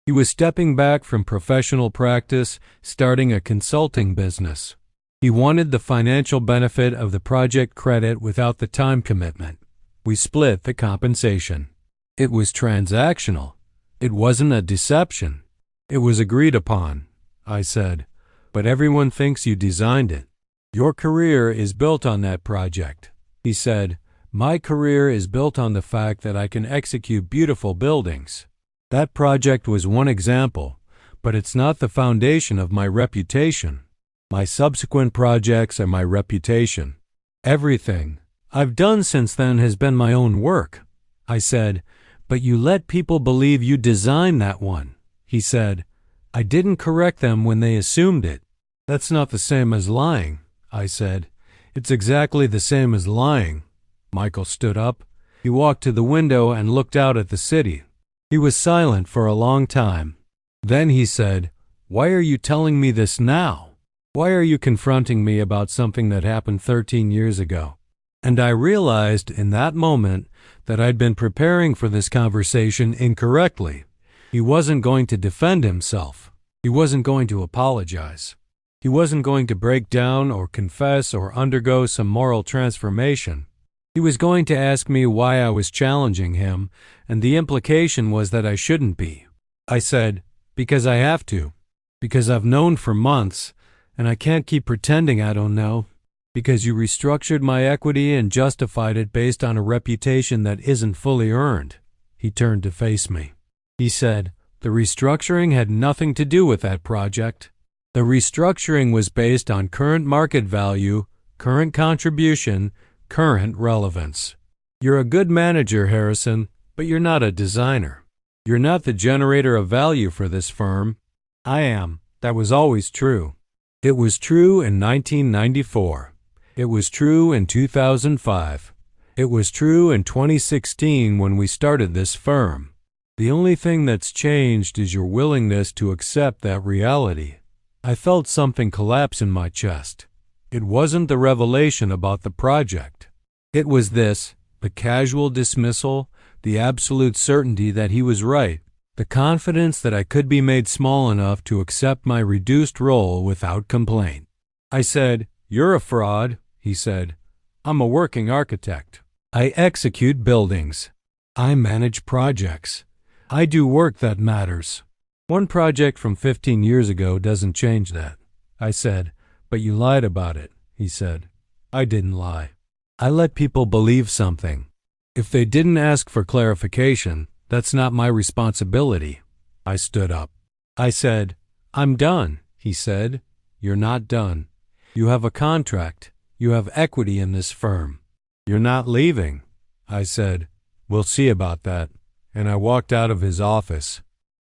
He was stepping back from professional practice, starting a consulting business. He wanted the financial benefit of the project credit without the time commitment. We split the compensation. It was transactional. It wasn't a deception. It was agreed upon, I said. But everyone thinks you designed it. Your career is built on that project. He said, my career is built on the fact that I can execute beautiful buildings. That project was one example, but it's not the foundation of my reputation. My subsequent projects are my reputation. Everything I've done since then has been my own work. I said, but you let people believe you designed that one. He said, I didn't correct them when they assumed it. That's not the same as lying, I said. It's exactly the same as lying. Michael stood up. He walked to the window and looked out at the city. He was silent for a long time. Then he said, why are you telling me this now? Why are you confronting me about something that happened 13 years ago? And I realized in that moment that I'd been preparing for this conversation incorrectly. He wasn't going to defend himself. He wasn't going to apologize. He wasn't going to break down or confess or undergo some moral transformation. He was going to ask me why I was challenging him, and the implication was that I shouldn't be. I said, because I have to. Because I've known for months, and I can't keep pretending I don't know. Because you restructured my equity and justified it based on a reputation that isn't fully earned. He turned to face me. He said, the restructuring had nothing to do with that project. The restructuring was based on current market value, current contribution, current relevance. You're a good manager, Harrison, but you're not a designer. You're not the generator of value for this firm. I am. That was always true. It was true in 1994. It was true in 2005. It was true in 2016 when we started this firm. The only thing that's changed is your willingness to accept that reality. I felt something collapse in my chest. It wasn't the revelation about the project. It was this, the casual dismissal, the absolute certainty that he was right, the confidence that I could be made small enough to accept my reduced role without complaint. I said, you're a fraud, he said. I'm a working architect. I execute buildings. I manage projects. I do work that matters. One project from 15 years ago doesn't change that. I said, but you lied about it, he said. I didn't lie. I let people believe something. If they didn't ask for clarification, that's not my responsibility. I stood up. I said, I'm done, he said. You're not done. You have a contract. You have equity in this firm. You're not leaving. I said, we'll see about that. And I walked out of his office.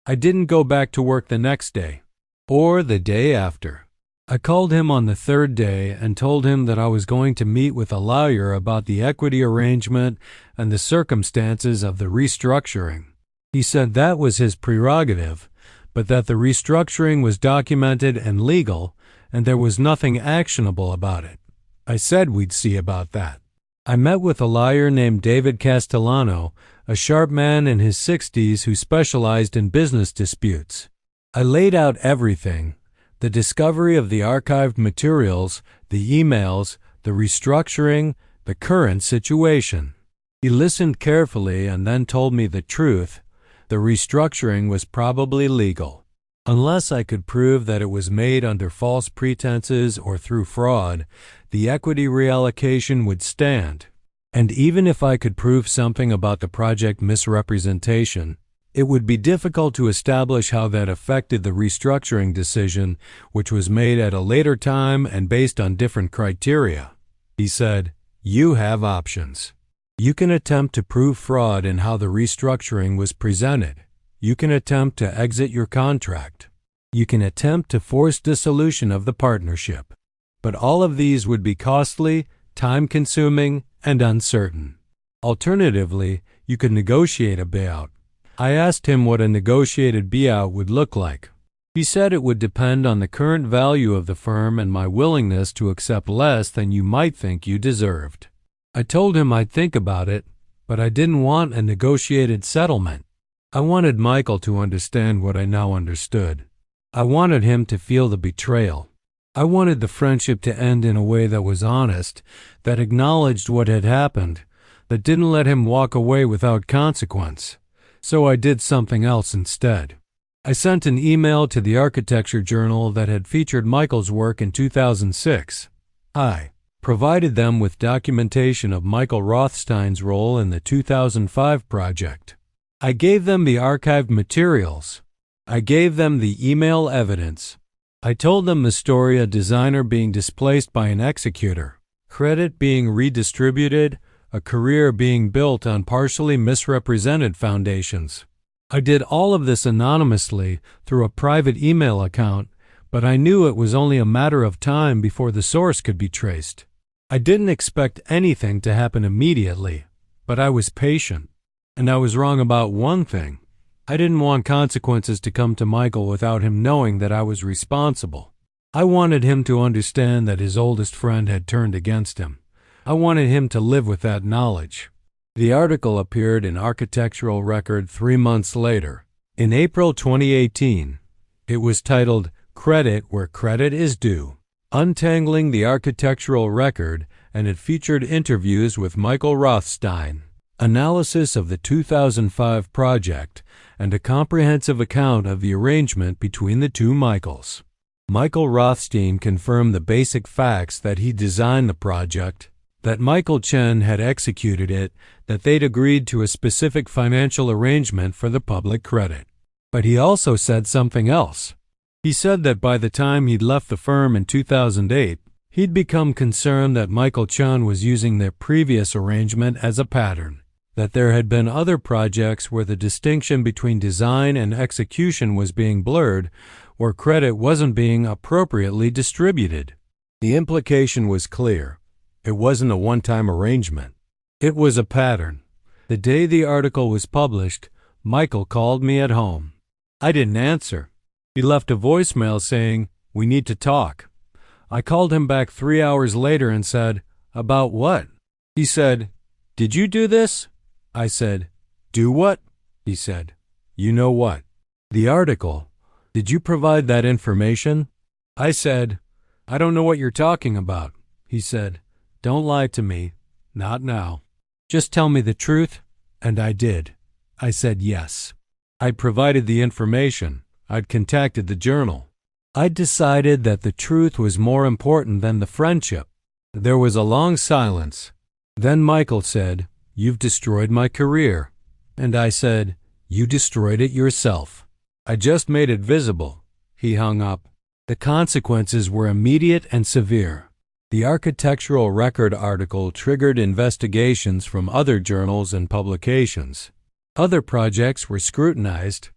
I didn't go back to work the next day, or the day after. I called him on the third day and told him that I was going to meet with a lawyer about the equity arrangement and the circumstances of the restructuring. He said that was his prerogative, but that the restructuring was documented and legal, and there was nothing actionable about it. I said we'd see about that. I met with a lawyer named David Castellano, a sharp man in his 60s who specialized in business disputes. I laid out everything, the discovery of the archived materials, the emails, the restructuring, the current situation. He listened carefully and then told me the truth. The restructuring was probably legal. Unless I could prove that it was made under false pretenses or through fraud, the equity reallocation would stand. And even if I could prove something about the project misrepresentation, it would be difficult to establish how that affected the restructuring decision, which was made at a later time and based on different criteria. He said, you have options. You can attempt to prove fraud in how the restructuring was presented. You can attempt to exit your contract. You can attempt to force dissolution of the partnership. But all of these would be costly, time-consuming, and uncertain. Alternatively, you could negotiate a buyout. I asked him what a negotiated buyout would look like. He said it would depend on the current value of the firm and my willingness to accept less than you might think you deserved. I told him I'd think about it, but I didn't want a negotiated settlement. I wanted Michael to understand what I now understood. I wanted him to feel the betrayal. I wanted the friendship to end in a way that was honest, that acknowledged what had happened, that didn't let him walk away without consequence. So I did something else instead. I sent an email to the architecture journal that had featured Michael's work in 2006. I provided them with documentation of Michael Rothstein's role in the 2005 project. I gave them the archived materials. I gave them the email evidence. I told them the story: a designer being displaced by an executor, credit being redistributed, a career being built on partially misrepresented foundations. I did all of this anonymously through a private email account, but I knew it was only a matter of time before the source could be traced. I didn't expect anything to happen immediately, but I was patient. And I was wrong about one thing. I didn't want consequences to come to Michael without him knowing that I was responsible. I wanted him to understand that his oldest friend had turned against him. I wanted him to live with that knowledge. The article appeared in Architectural Record 3 months later, in April 2018. It was titled, "Credit Where Credit is Due: Untangling the Architectural Record," and it featured interviews with Michael Rothstein, analysis of the 2005 project, and a comprehensive account of the arrangement between the two Michaels. Michael Rothstein confirmed the basic facts: that he designed the project, that Michael Chen had executed it, that they'd agreed to a specific financial arrangement for the public credit. But he also said something else. He said that by the time he'd left the firm in 2008, he'd become concerned that Michael Chen was using their previous arrangement as a pattern, that there had been other projects where the distinction between design and execution was being blurred, where credit wasn't being appropriately distributed. The implication was clear. It wasn't a one-time arrangement. It was a pattern. The day the article was published, Michael called me at home. I didn't answer. He left a voicemail saying, "We need to talk." I called him back 3 hours later and said, "About what?" He said, "Did you do this?" I said, "Do what?" He said, "You know what." The article. Did you provide that information? I said, "I don't know what you're talking about." He said, "Don't lie to me. Not now. Just tell me the truth." And I did. I said yes. I'd provided the information. I'd contacted the journal. I'd decided that the truth was more important than the friendship. There was a long silence. Then Michael said, "You've destroyed my career." And I said, "You destroyed it yourself." I just made it visible. He hung up. The consequences were immediate and severe. The Architectural Record article triggered investigations from other journals and publications. Other projects were scrutinized.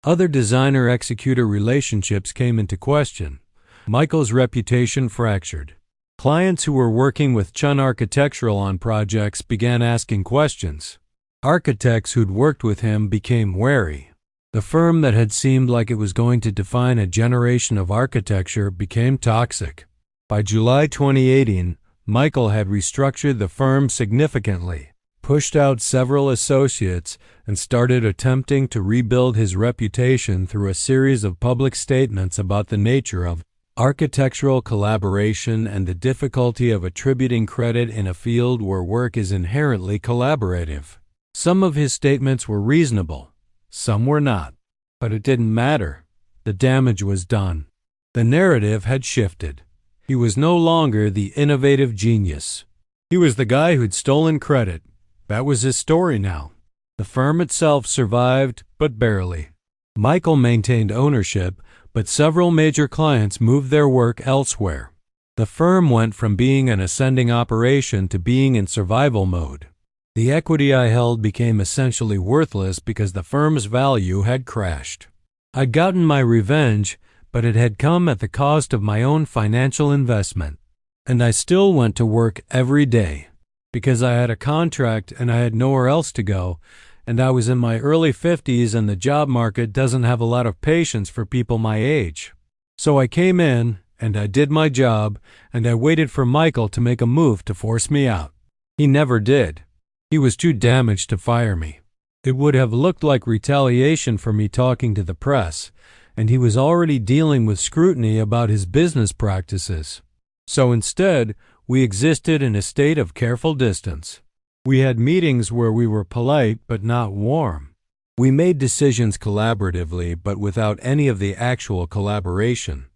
Other designer-executor relationships came into question. Michael's reputation fractured. Clients who were working with Chen Architectural on projects began asking questions. Architects who'd worked with him became wary. The firm that had seemed like it was going to define a generation of architecture became toxic. By July 2018, Michael had restructured the firm significantly, pushed out several associates, and started attempting to rebuild his reputation through a series of public statements about the nature of architectural collaboration and the difficulty of attributing credit in a field where work is inherently collaborative. Some of his statements were reasonable, some were not. But it didn't matter. The damage was done. The narrative had shifted. He was no longer the innovative genius. He was the guy who'd stolen credit. That was his story now. The firm itself survived, but barely. Michael maintained ownership, but several major clients moved their work elsewhere. The firm went from being an ascending operation to being in survival mode. The equity I held became essentially worthless because the firm's value had crashed. I'd gotten my revenge, but it had come at the cost of my own financial investment. And I still went to work every day, because I had a contract and I had nowhere else to go, and I was in my early 50s and the job market doesn't have a lot of patience for people my age. So I came in, and I did my job, and I waited for Michael to make a move to force me out. He never did. He was too damaged to fire me. It would have looked like retaliation for me talking to the press, and he was already dealing with scrutiny about his business practices. So instead, we existed in a state of careful distance. We had meetings where we were polite but not warm. We made decisions collaboratively but without any of the actual collaboration.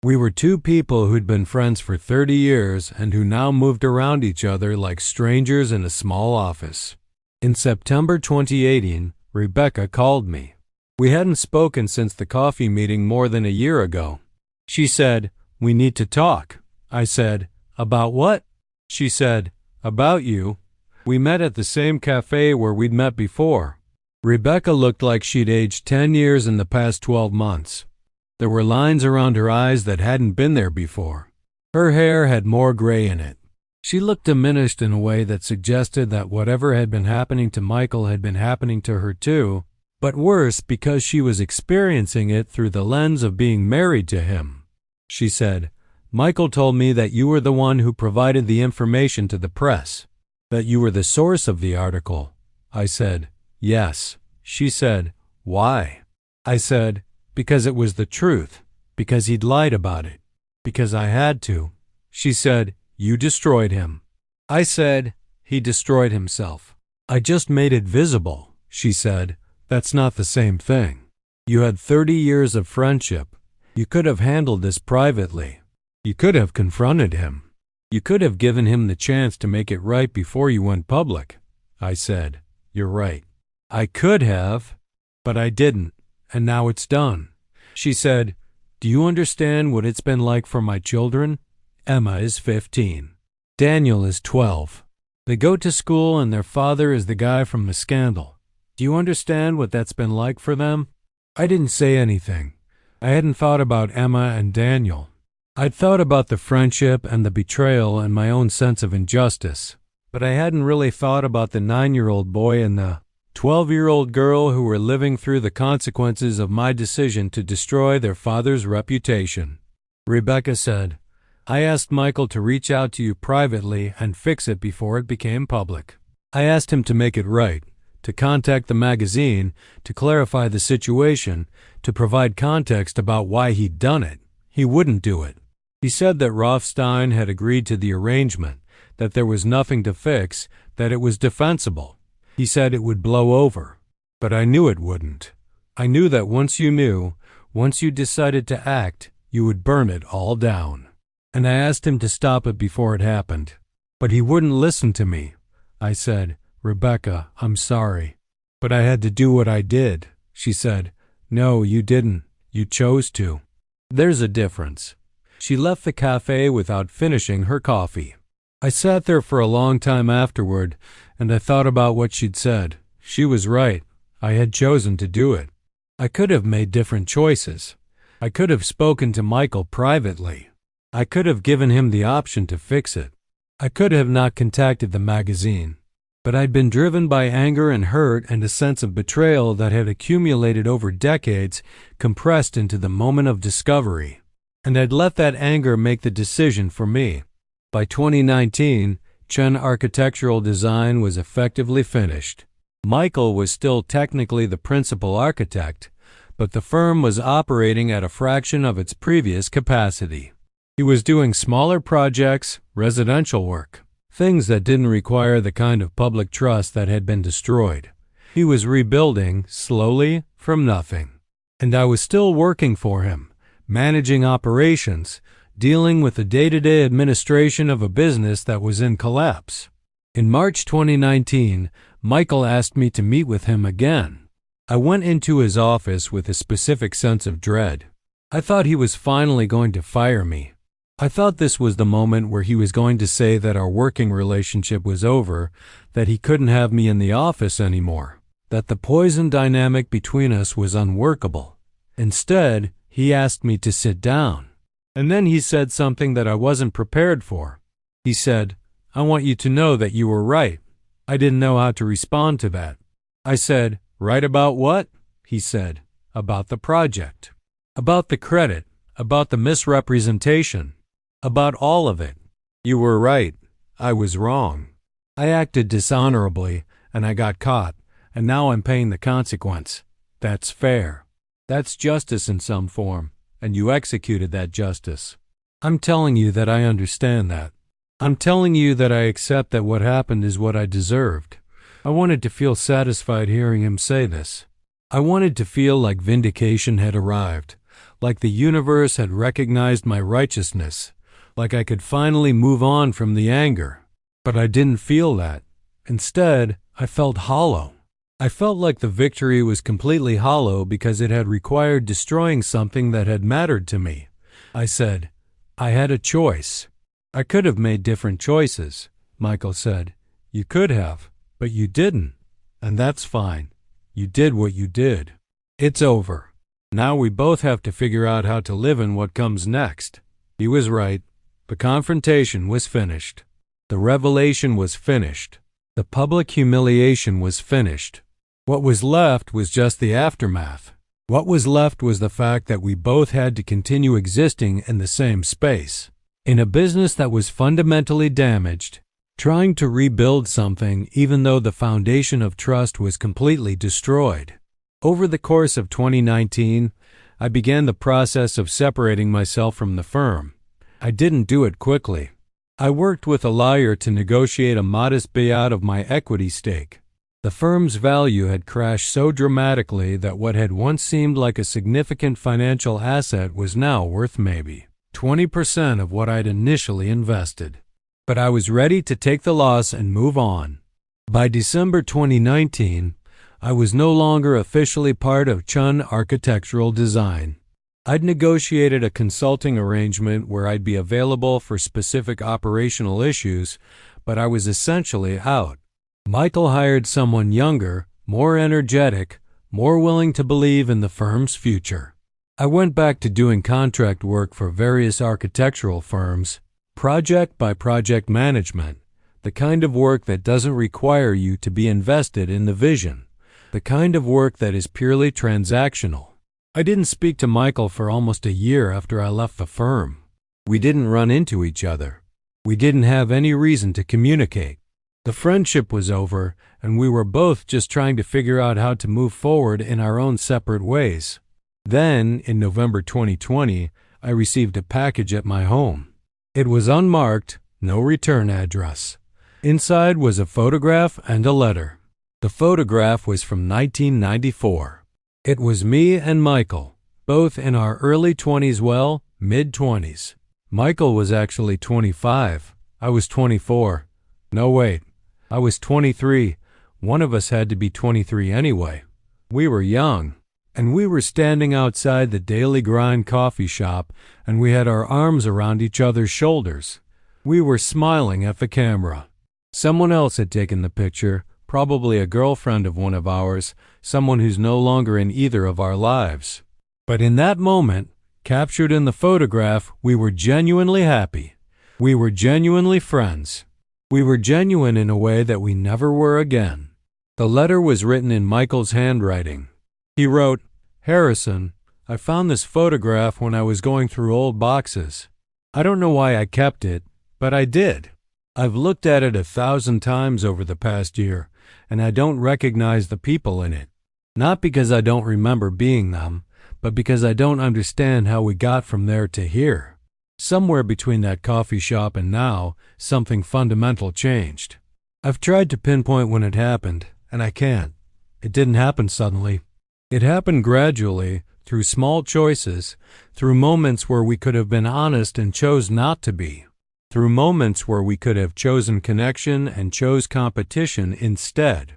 We were two people who'd been friends for 30 years and who now moved around each other like strangers in a small office. In September 2018, Rebecca called me. We hadn't spoken since the coffee meeting more than a year ago. She said, "We need to talk." I said, "About what?" She said, "About you. We met at the same cafe where we'd met before." Rebecca looked like she'd aged 10 years in the past 12 months. There were lines around her eyes that hadn't been there before. Her hair had more gray in it. She looked diminished in a way that suggested that whatever had been happening to Michael had been happening to her too, but worse because she was experiencing it through the lens of being married to him. She said, "Michael told me that you were the one who provided the information to the press, that you were the source of the article." I said, "Yes." She said, "Why?" I said, "Because it was the truth, because he'd lied about it, because I had to." She said, "You destroyed him." I said, "He destroyed himself." "I just made it visible," she said. "That's not the same thing. You had 30 years of friendship. You could have handled this privately. You could have confronted him. You could have given him the chance to make it right before you went public." I said, "You're right. I could have, but I didn't, and now it's done." She said, "Do you understand what it's been like for my children? Emma is 15. Daniel is 12. They go to school and their father is the guy from the scandal. Do you understand what that's been like for them?" I didn't say anything. I hadn't thought about Emma and Daniel. I'd thought about the friendship and the betrayal and my own sense of injustice, but I hadn't really thought about the 9-year-old boy and the 12-year-old girl who were living through the consequences of my decision to destroy their father's reputation. Rebecca said, "I asked Michael to reach out to you privately and fix it before it became public. I asked him to make it right, to contact the magazine, to clarify the situation, to provide context about why he'd done it. He wouldn't do it. He said that Rothstein had agreed to the arrangement, that there was nothing to fix, that it was defensible. He said it would blow over. But I knew it wouldn't. I knew that once you decided to act, you would burn it all down. And I asked him to stop it before it happened. But he wouldn't listen to me. I said, 'Rebecca, I'm sorry. But I had to do what I did.' She said, 'No, you didn't. You chose to.' There's a difference." She left the cafe without finishing her coffee. I sat there for a long time afterward, and I thought about what she'd said. She was right. I had chosen to do it. I could have made different choices. I could have spoken to Michael privately. I could have given him the option to fix it. I could have not contacted the magazine. But I'd been driven by anger and hurt and a sense of betrayal that had accumulated over decades, compressed into the moment of discovery. And I'd let that anger make the decision for me. By 2019, Chen Architectural Design was effectively finished. Michael was still technically the principal architect, but the firm was operating at a fraction of its previous capacity. He was doing smaller projects, residential work, things that didn't require the kind of public trust that had been destroyed. He was rebuilding, slowly, from nothing. And I was still working for him, managing operations, dealing with the day-to-day administration of a business that was in collapse. In March 2019, Michael asked me to meet with him again. I went into his office with a specific sense of dread. I thought he was finally going to fire me. I thought this was the moment where he was going to say that our working relationship was over, that he couldn't have me in the office anymore, that the poison dynamic between us was unworkable. Instead, he asked me to sit down. And then he said something that I wasn't prepared for. He said, "I want you to know that you were right." I didn't know how to respond to that. I said, "Right about what?" He said, "About the project. About the credit. About the misrepresentation. About all of it. You were right. I was wrong. I acted dishonorably, and I got caught, and now I'm paying the consequence. That's fair. That's justice in some form, and you executed that justice. I'm telling you that I understand that. I'm telling you that I accept that what happened is what I deserved. I wanted to feel satisfied hearing him say this. I wanted to feel like vindication had arrived, like the universe had recognized my righteousness, like I could finally move on from the anger. But I didn't feel that. Instead, I felt hollow. I felt like the victory was completely hollow because it had required destroying something that had mattered to me. I said, I had a choice. I could have made different choices, Michael said. You could have, but you didn't. And that's fine. You did what you did. It's over. Now we both have to figure out how to live in what comes next. He was right. The confrontation was finished. The revelation was finished. The public humiliation was finished. What was left was just the aftermath. What was left was the fact that we both had to continue existing in the same space, in a business that was fundamentally damaged, trying to rebuild something even though the foundation of trust was completely destroyed. Over the course of 2019, I began the process of separating myself from the firm. I didn't do it quickly. I worked with a lawyer to negotiate a modest payout of my equity stake. The firm's value had crashed so dramatically that what had once seemed like a significant financial asset was now worth maybe 20% of what I'd initially invested. But I was ready to take the loss and move on. By December 2019, I was no longer officially part of Chen Architectural Design. I'd negotiated a consulting arrangement where I'd be available for specific operational issues, but I was essentially out. Michael hired someone younger, more energetic, more willing to believe in the firm's future. I went back to doing contract work for various architectural firms, project by project management, the kind of work that doesn't require you to be invested in the vision, the kind of work that is purely transactional. I didn't speak to Michael for almost a year after I left the firm. We didn't run into each other. We didn't have any reason to communicate. The friendship was over, and we were both just trying to figure out how to move forward in our own separate ways. Then, in November 2020, I received a package at my home. It was unmarked, no return address. Inside was a photograph and a letter. The photograph was from 1994. It was me and Michael, both in our early 20s, well, mid-20s. Michael was actually 25. I was 24. No, wait. I was 23. One of us had to be 23 anyway. We were young, and we were standing outside the Daily Grind coffee shop, and we had our arms around each other's shoulders. We were smiling at the camera. Someone else had taken the picture, probably a girlfriend of one of ours, someone who's no longer in either of our lives. But in that moment, captured in the photograph, we were genuinely happy. We were genuinely friends. We were genuine in a way that we never were again. The letter was written in Michael's handwriting. He wrote, "Harrison, I found this photograph when I was going through old boxes. I don't know why I kept it, but I did. I've looked at it 1,000 times over the past year, and I don't recognize the people in it. Not because I don't remember being them, but because I don't understand how we got from there to here. Somewhere between that coffee shop and now, something fundamental changed. I've tried to pinpoint when it happened, and I can't. It didn't happen suddenly. It happened gradually, through small choices, through moments where we could have been honest and chose not to be, through moments where we could have chosen connection and chose competition instead.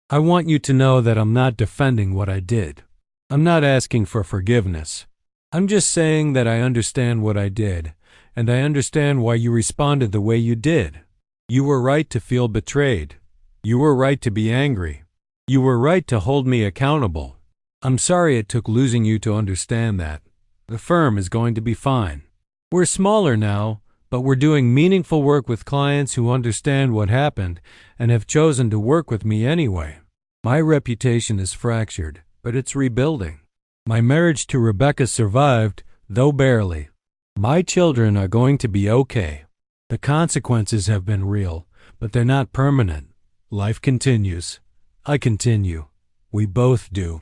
I want you to know that I'm not defending what I did. I'm not asking for forgiveness. I'm just saying that I understand what I did, and I understand why you responded the way you did. You were right to feel betrayed. You were right to be angry. You were right to hold me accountable. I'm sorry it took losing you to understand that. The firm is going to be fine. We're smaller now, but we're doing meaningful work with clients who understand what happened and have chosen to work with me anyway. My reputation is fractured, but it's rebuilding. My marriage to Rebecca survived, though barely. My children are going to be okay. The consequences have been real, but they're not permanent. Life continues. I continue. We both do.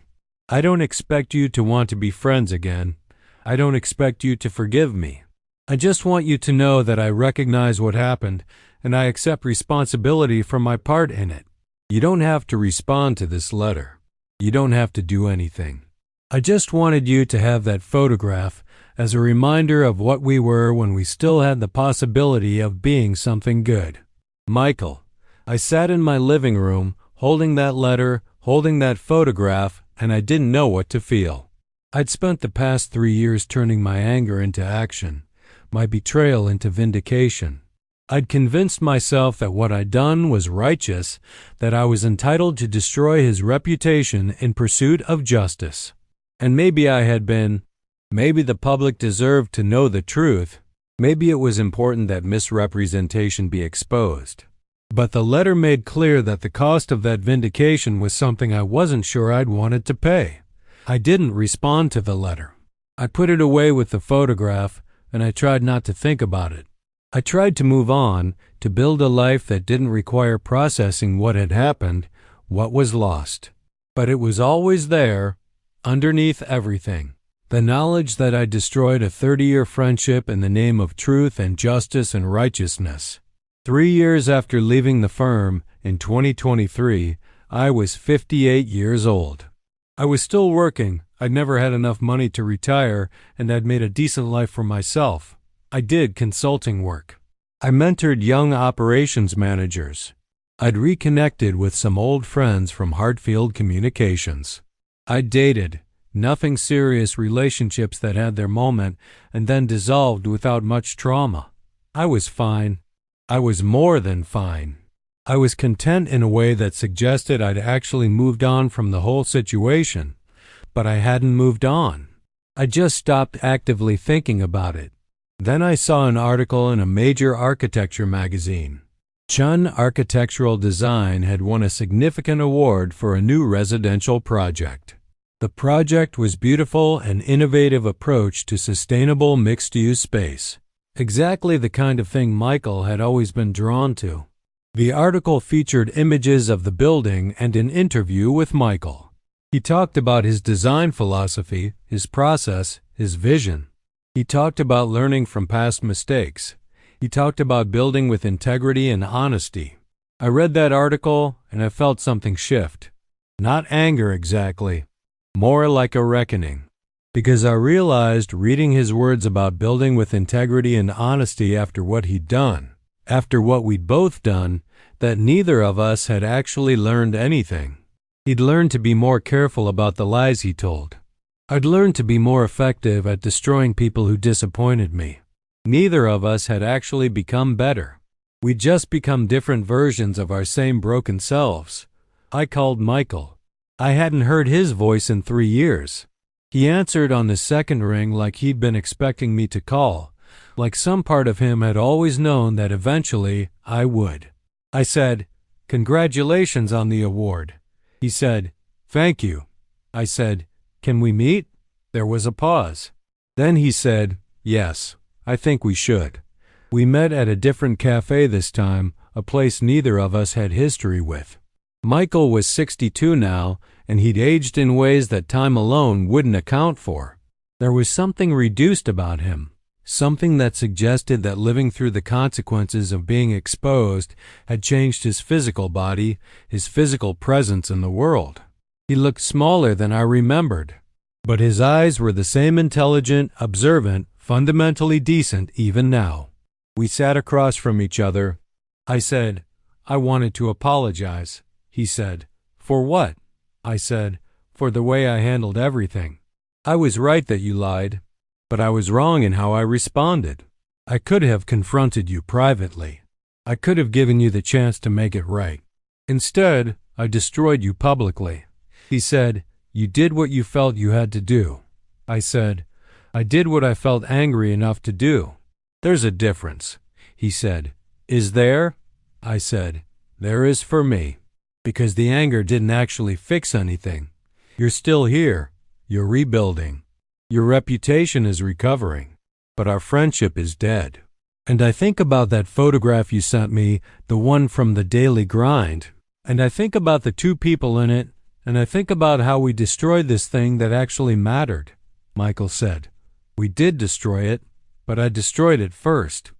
I don't expect you to want to be friends again. I don't expect you to forgive me. I just want you to know that I recognize what happened and I accept responsibility for my part in it. You don't have to respond to this letter. You don't have to do anything. I just wanted you to have that photograph as a reminder of what we were when we still had the possibility of being something good. Michael, I sat in my living room holding that letter, holding that photograph, and I didn't know what to feel. I'd spent the past 3 years turning my anger into action, my betrayal into vindication. I'd convinced myself that what I'd done was righteous, that I was entitled to destroy his reputation in pursuit of justice. And maybe I had been. Maybe the public deserved to know the truth. Maybe it was important that misrepresentation be exposed. But the letter made clear that the cost of that vindication was something I wasn't sure I'd wanted to pay. I didn't respond to the letter. I put it away with the photograph, and I tried not to think about it. I tried to move on, to build a life that didn't require processing what had happened, what was lost. But it was always there, underneath everything. The knowledge that I destroyed a 30-year friendship in the name of truth and justice and righteousness. 3 years after leaving the firm, in 2023, I was 58 years old. I was still working. I'd never had enough money to retire, and I'd made a decent life for myself. I did consulting work. I mentored young operations managers. I'd reconnected with some old friends from Hartfield Communications. I'd dated, nothing serious relationships that had their moment and then dissolved without much trauma. I was fine. I was more than fine. I was content in a way that suggested I'd actually moved on from the whole situation, but I hadn't moved on. I just stopped actively thinking about it. Then I saw an article in a major architecture magazine. Chen Architectural Design had won a significant award for a new residential project. The project was beautiful and innovative approach to sustainable mixed-use space. Exactly the kind of thing Michael had always been drawn to. The article featured images of the building and an interview with Michael. He talked about his design philosophy, his process, his vision. He talked about learning from past mistakes. He talked about building with integrity and honesty. I read that article and I felt something shift. Not anger exactly, more like a reckoning. Because I realized, reading his words about building with integrity and honesty after what he'd done, after what we'd both done, that neither of us had actually learned anything. He'd learned to be more careful about the lies he told. I'd learned to be more effective at destroying people who disappointed me. Neither of us had actually become better. We'd just become different versions of our same broken selves. I called Michael. I hadn't heard his voice in 3 years. He answered on the second ring like he'd been expecting me to call, like some part of him had always known that eventually I would. I said, "Congratulations on the award." He said, "Thank you." I said, "Can we meet?" There was a pause. Then he said, "Yes, I think we should." We met at a different cafe this time, a place neither of us had history with. Michael was 62 now, and he'd aged in ways that time alone wouldn't account for. There was something reduced about him, something that suggested that living through the consequences of being exposed had changed his physical body, his physical presence in the world. He looked smaller than I remembered, but his eyes were the same intelligent, observant, fundamentally decent even now. We sat across from each other. I said, "I wanted to apologize." He said, "For what?" I said, "For the way I handled everything. I was right that you lied, but I was wrong in how I responded. I could have confronted you privately. I could have given you the chance to make it right. Instead, I destroyed you publicly." He said, "You did what you felt you had to do." I said, "I did what I felt angry enough to do." "There's a difference." He said, "Is there?" I said, "There is for me, because the anger didn't actually fix anything. You're still here. You're rebuilding. Your reputation is recovering, but our friendship is dead." And I think about that photograph you sent me, the one from the daily grind, and I think about the two people in it, And I think about how we destroyed this thing that actually mattered. Michael said, "We did destroy it, but I destroyed it first.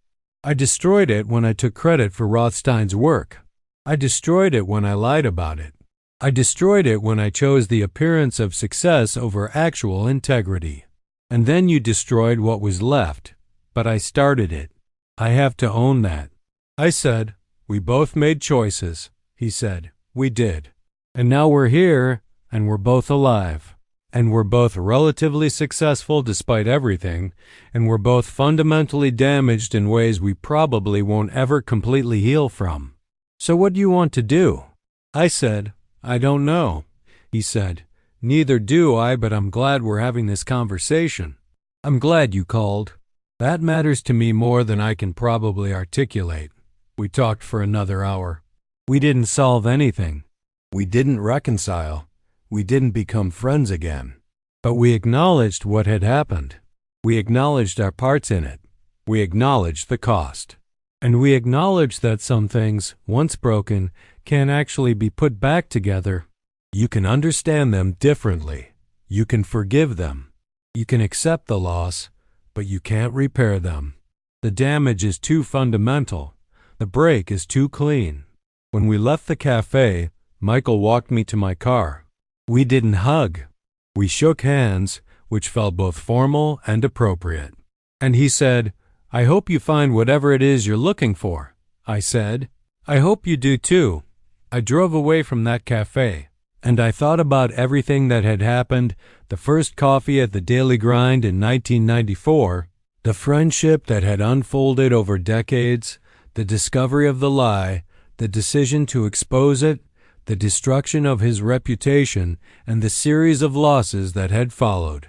I destroyed it when I took credit for Rothstein's work. I destroyed it when I lied about it. I destroyed it when I chose the appearance of success over actual integrity. And then you destroyed what was left, but I started it. I have to own that." I said, "We both made choices." He said, "We did. And now we're here, and we're both alive. And we're both relatively successful despite everything, and we're both fundamentally damaged in ways we probably won't ever completely heal from. So what do you want to do?" I said, "I don't know." He said, "Neither do I, but I'm glad we're having this conversation. I'm glad you called. That matters to me more than I can probably articulate." We talked for another hour. We didn't solve anything. We didn't reconcile. We didn't become friends again. But we acknowledged what had happened. We acknowledged our parts in it. We acknowledged the cost. And we acknowledged that some things, once broken, can actually be put back together. You can understand them differently. You can forgive them. You can accept the loss, but you can't repair them. The damage is too fundamental. The break is too clean. When we left the cafe, Michael walked me to my car. We didn't hug. We shook hands, which felt both formal and appropriate. And he said, "I hope you find whatever it is you're looking for." I said, "I hope you do too." I drove away from that cafe, and I thought about everything that had happened, the first coffee at the Daily Grind in 1994, the friendship that had unfolded over decades, the discovery of the lie, the decision to expose it, the destruction of his reputation, and the series of losses that had followed.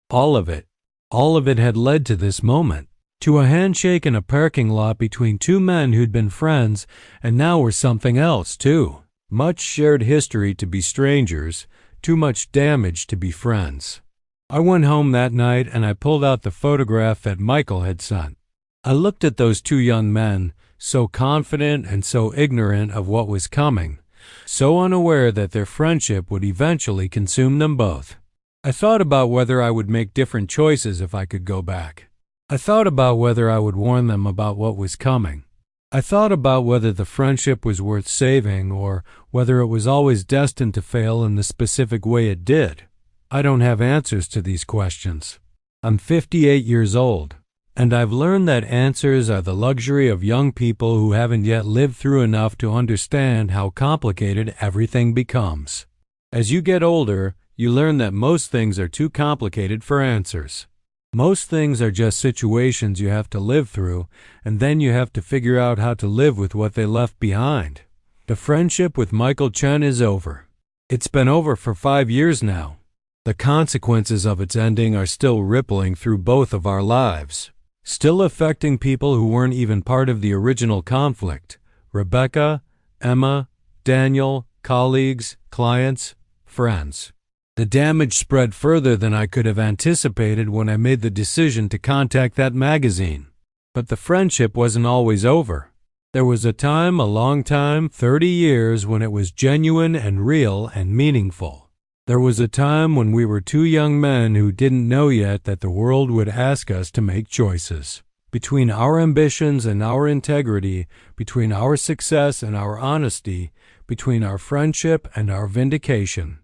All of it had led to this moment, to a handshake in a parking lot between two men who'd been friends and now were something else, too. Much shared history to be strangers, too much damage to be friends. I went home that night and I pulled out the photograph that Michael had sent. I looked at those two young men, so confident and so ignorant of what was coming, so unaware that their friendship would eventually consume them both. I thought about whether I would make different choices if I could go back. I thought about whether I would warn them about what was coming. I thought about whether the friendship was worth saving or whether it was always destined to fail in the specific way it did. I don't have answers to these questions. I'm 58 years old, and I've learned that answers are the luxury of young people who haven't yet lived through enough to understand how complicated everything becomes. As you get older, you learn that most things are too complicated for answers. Most things are just situations you have to live through, and then you have to figure out how to live with what they left behind. The friendship with Michael Chen is over. It's been over for 5 years now. The consequences of its ending are still rippling through both of our lives, still affecting people who weren't even part of the original conflict. Rebecca, Emma, Daniel, colleagues, clients, friends. The damage spread further than I could have anticipated when I made the decision to contact that magazine. But the friendship wasn't always over. There was a time, a long time, 30 years, when it was genuine and real and meaningful. There was a time when we were two young men who didn't know yet that the world would ask us to make choices. Between our ambitions and our integrity, between our success and our honesty, between our friendship and our vindication.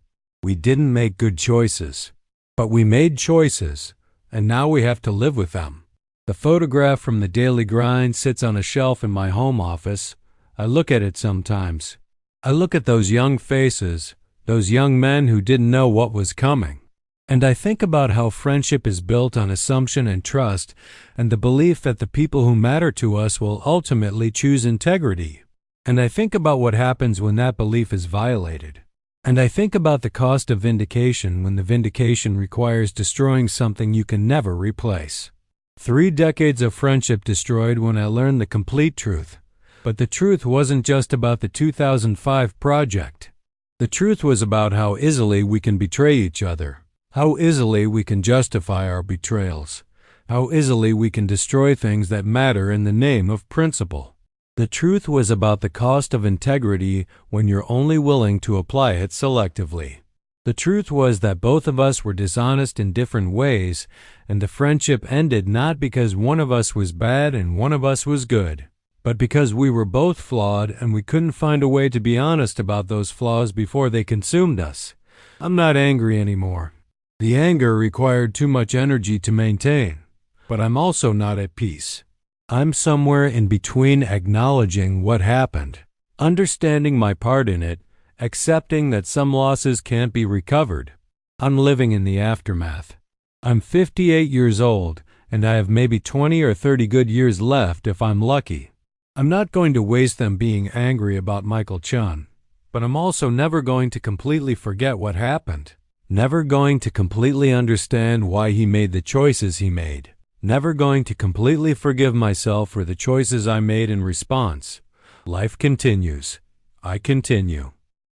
We didn't make good choices, but we made choices, and now we have to live with them. The photograph from the Daily Grind sits on a shelf in my home office. I look at it sometimes. I look at those young faces, those young men who didn't know what was coming. And I think about how friendship is built on assumption and trust, and the belief that the people who matter to us will ultimately choose integrity. And I think about what happens when that belief is violated. And I think about the cost of vindication when the vindication requires destroying something you can never replace. 3 decades of friendship destroyed when I learned the complete truth. But the truth wasn't just about the 2005 project. The truth was about how easily we can betray each other, how easily we can justify our betrayals, how easily we can destroy things that matter in the name of principle. The truth was about the cost of integrity when you're only willing to apply it selectively. The truth was that both of us were dishonest in different ways, and the friendship ended not because one of us was bad and one of us was good, but because we were both flawed and we couldn't find a way to be honest about those flaws before they consumed us. I'm not angry anymore. The anger required too much energy to maintain, but I'm also not at peace. I'm somewhere in between acknowledging what happened, understanding my part in it, accepting that some losses can't be recovered. I'm living in the aftermath. I'm 58 years old, and I have maybe 20 or 30 good years left if I'm lucky. I'm not going to waste them being angry about Michael Chen, but I'm also never going to completely forget what happened. Never going to completely understand why he made the choices he made. Never going to completely forgive myself for the choices I made in response. Life continues. I continue.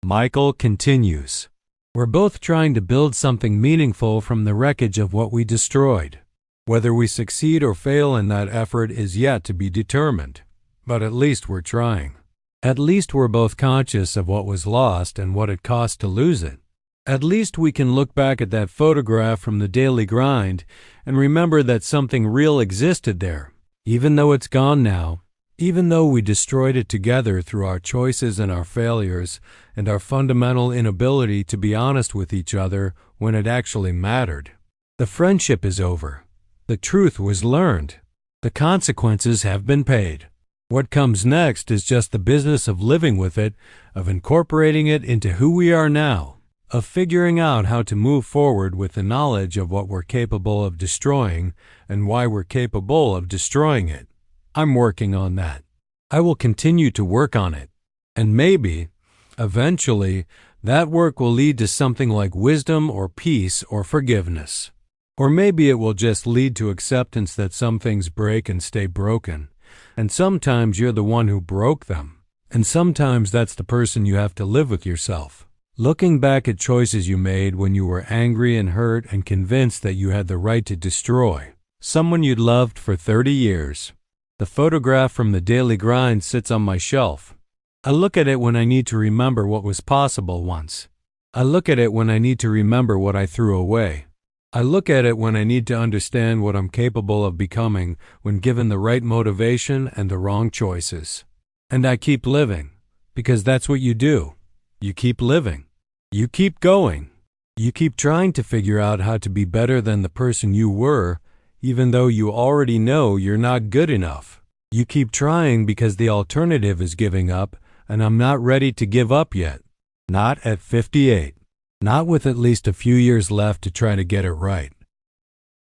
Michael continues. We're both trying to build something meaningful from the wreckage of what we destroyed. Whether we succeed or fail in that effort is yet to be determined. But at least we're trying. At least we're both conscious of what was lost and what it cost to lose it. At least we can look back at that photograph from the daily grind and remember that something real existed there, even though it's gone now, even though we destroyed it together through our choices and our failures and our fundamental inability to be honest with each other when it actually mattered. The friendship is over. The truth was learned. The consequences have been paid. What comes next is just the business of living with it, of incorporating it into who we are now, of figuring out how to move forward with the knowledge of what we're capable of destroying and why we're capable of destroying it. I'm working on that. I will continue to work on it. And maybe, eventually, that work will lead to something like wisdom or peace or forgiveness. Or maybe it will just lead to acceptance that some things break and stay broken. And sometimes you're the one who broke them. And sometimes that's the person you have to live with yourself. Looking back at choices you made when you were angry and hurt and convinced that you had the right to destroy someone you'd loved for 30 years. The photograph from the daily grind sits on my shelf. I look at it when I need to remember what was possible once. I look at it when I need to remember what I threw away. I look at it when I need to understand what I'm capable of becoming when given the right motivation and the wrong choices. And I keep living, because that's what you do. You keep living. You keep going. You keep trying to figure out how to be better than the person you were, even though you already know you're not good enough. You keep trying because the alternative is giving up, and I'm not ready to give up yet. Not at 58. Not with at least a few years left to try to get it right.